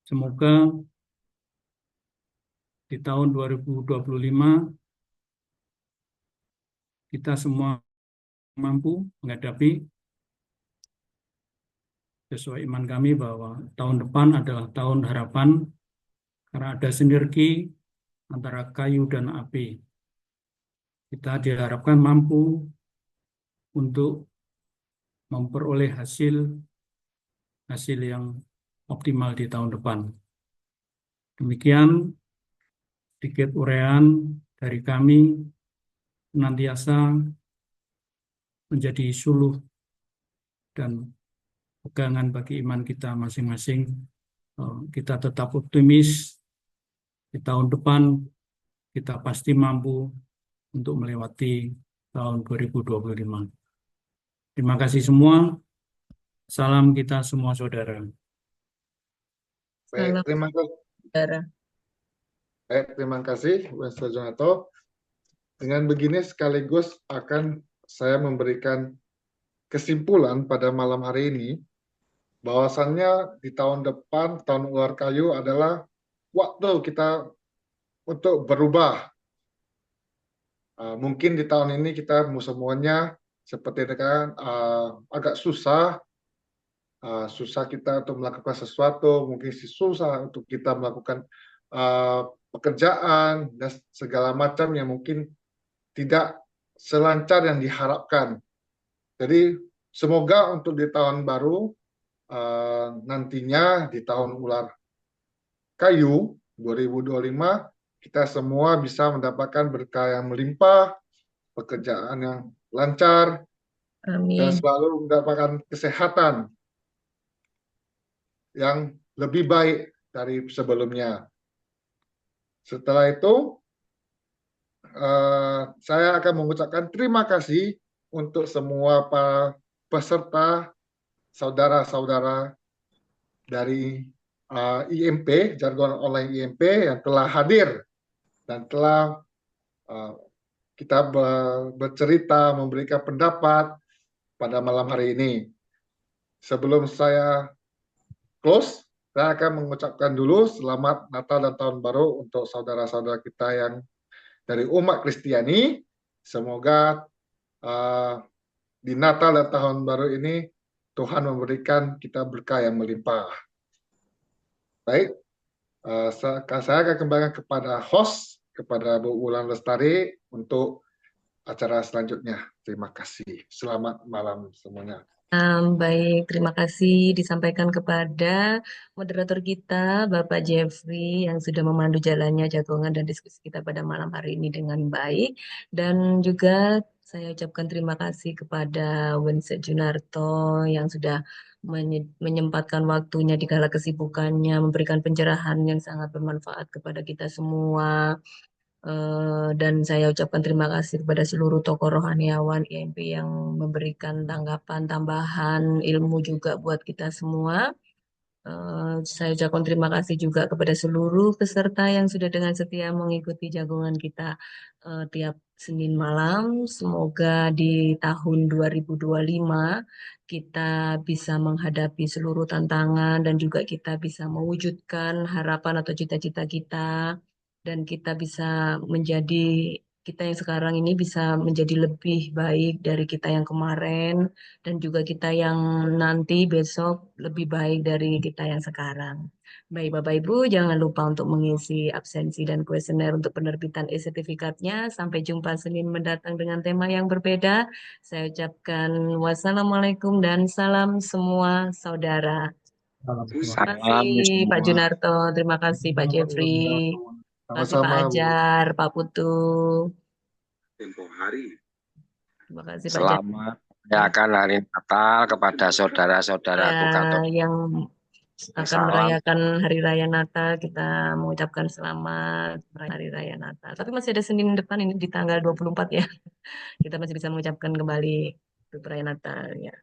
Semoga di tahun 2025 kita semua mampu menghadapi sesuai iman kami bahwa tahun depan adalah tahun harapan karena ada sinergi antara kayu dan api. Kita diharapkan mampu untuk memperoleh hasil yang optimal di tahun depan. Demikian sedikit uraian dari kami, senantiasa menjadi suluh dan pegangan bagi iman kita masing-masing. Kita tetap optimis di tahun depan kita pasti mampu untuk melewati tahun 2025. Terima kasih semua. Salam kita semua saudara. Baik, Salam terima kasih. saudara. Baik, terima kasih, Mr. Jonato. Dengan begini sekaligus akan saya memberikan kesimpulan pada malam hari ini, bahwasannya di tahun depan, tahun ular kayu adalah waktu kita untuk berubah. Mungkin di tahun ini kita semuanya seperti kan agak susah kita untuk melakukan sesuatu, mungkin susah untuk kita melakukan pekerjaan dan segala macam yang mungkin tidak selancar yang diharapkan. Jadi semoga untuk di tahun baru nantinya di tahun ular kayu 2025 kita semua bisa mendapatkan berkah yang melimpah, pekerjaan yang lancar, dan Amin. selalu mendapatkan kesehatan yang lebih baik dari sebelumnya. Setelah itu, saya akan mengucapkan terima kasih untuk semua para peserta, saudara-saudara dari IMP, Jargon Online IMP yang telah hadir dan telah kita bercerita, memberikan pendapat pada malam hari ini. Sebelum saya close, saya akan mengucapkan dulu selamat Natal dan Tahun Baru untuk saudara-saudara kita yang dari umat Kristiani. Semoga di Natal dan Tahun Baru ini Tuhan memberikan kita berkah yang melimpah. Baik, saya akan kembalikan kepada host, kepada Bu Wulan Lestari untuk acara selanjutnya. Terima kasih. Selamat malam semuanya. Baik, terima kasih disampaikan kepada moderator kita, Bapak Jeffrey, yang sudah memandu jalannya jagongan dan diskusi kita pada malam hari ini dengan baik. Dan juga saya ucapkan terima kasih kepada Wense Junarto yang sudah menyempatkan waktunya di kala kesibukannya, memberikan pencerahan yang sangat bermanfaat kepada kita semua. Dan saya ucapkan terima kasih kepada seluruh tokoh rohaniawan IMP yang memberikan tanggapan tambahan ilmu juga buat kita semua. Saya ucapkan terima kasih juga kepada seluruh peserta yang sudah dengan setia mengikuti jagongan kita tiap Senin malam. Semoga di tahun 2025 kita bisa menghadapi seluruh tantangan dan juga kita bisa mewujudkan harapan atau cita-cita kita dan kita bisa menjadi kita yang sekarang ini bisa menjadi lebih baik dari kita yang kemarin dan juga kita yang nanti besok lebih baik dari kita yang sekarang. Baik Bapak Ibu, jangan lupa untuk mengisi absensi dan kuesioner untuk penerbitan e-sertifikatnya. Sampai jumpa Senin mendatang dengan tema yang berbeda. Saya ucapkan wassalamualaikum dan salam semua saudara. Salam Terima semangat. kasih Salam Pak semua. Junarto, terima kasih Pak Jeffrey, terima kasih Pak Sama-sama, Bu. Ajar, Pak Putu, Tempo hari. terima kasih Pak Jar. Selamat merayakan hari Natal kepada Ya, saudara-saudaraku Katolik. yang akan Salam. merayakan Hari Raya Natal, kita mengucapkan selamat merayakan Hari Raya Natal. Tapi masih ada Senin depan ini di tanggal 24 ya. Kita masih bisa mengucapkan kembali Hari Raya Natal ya.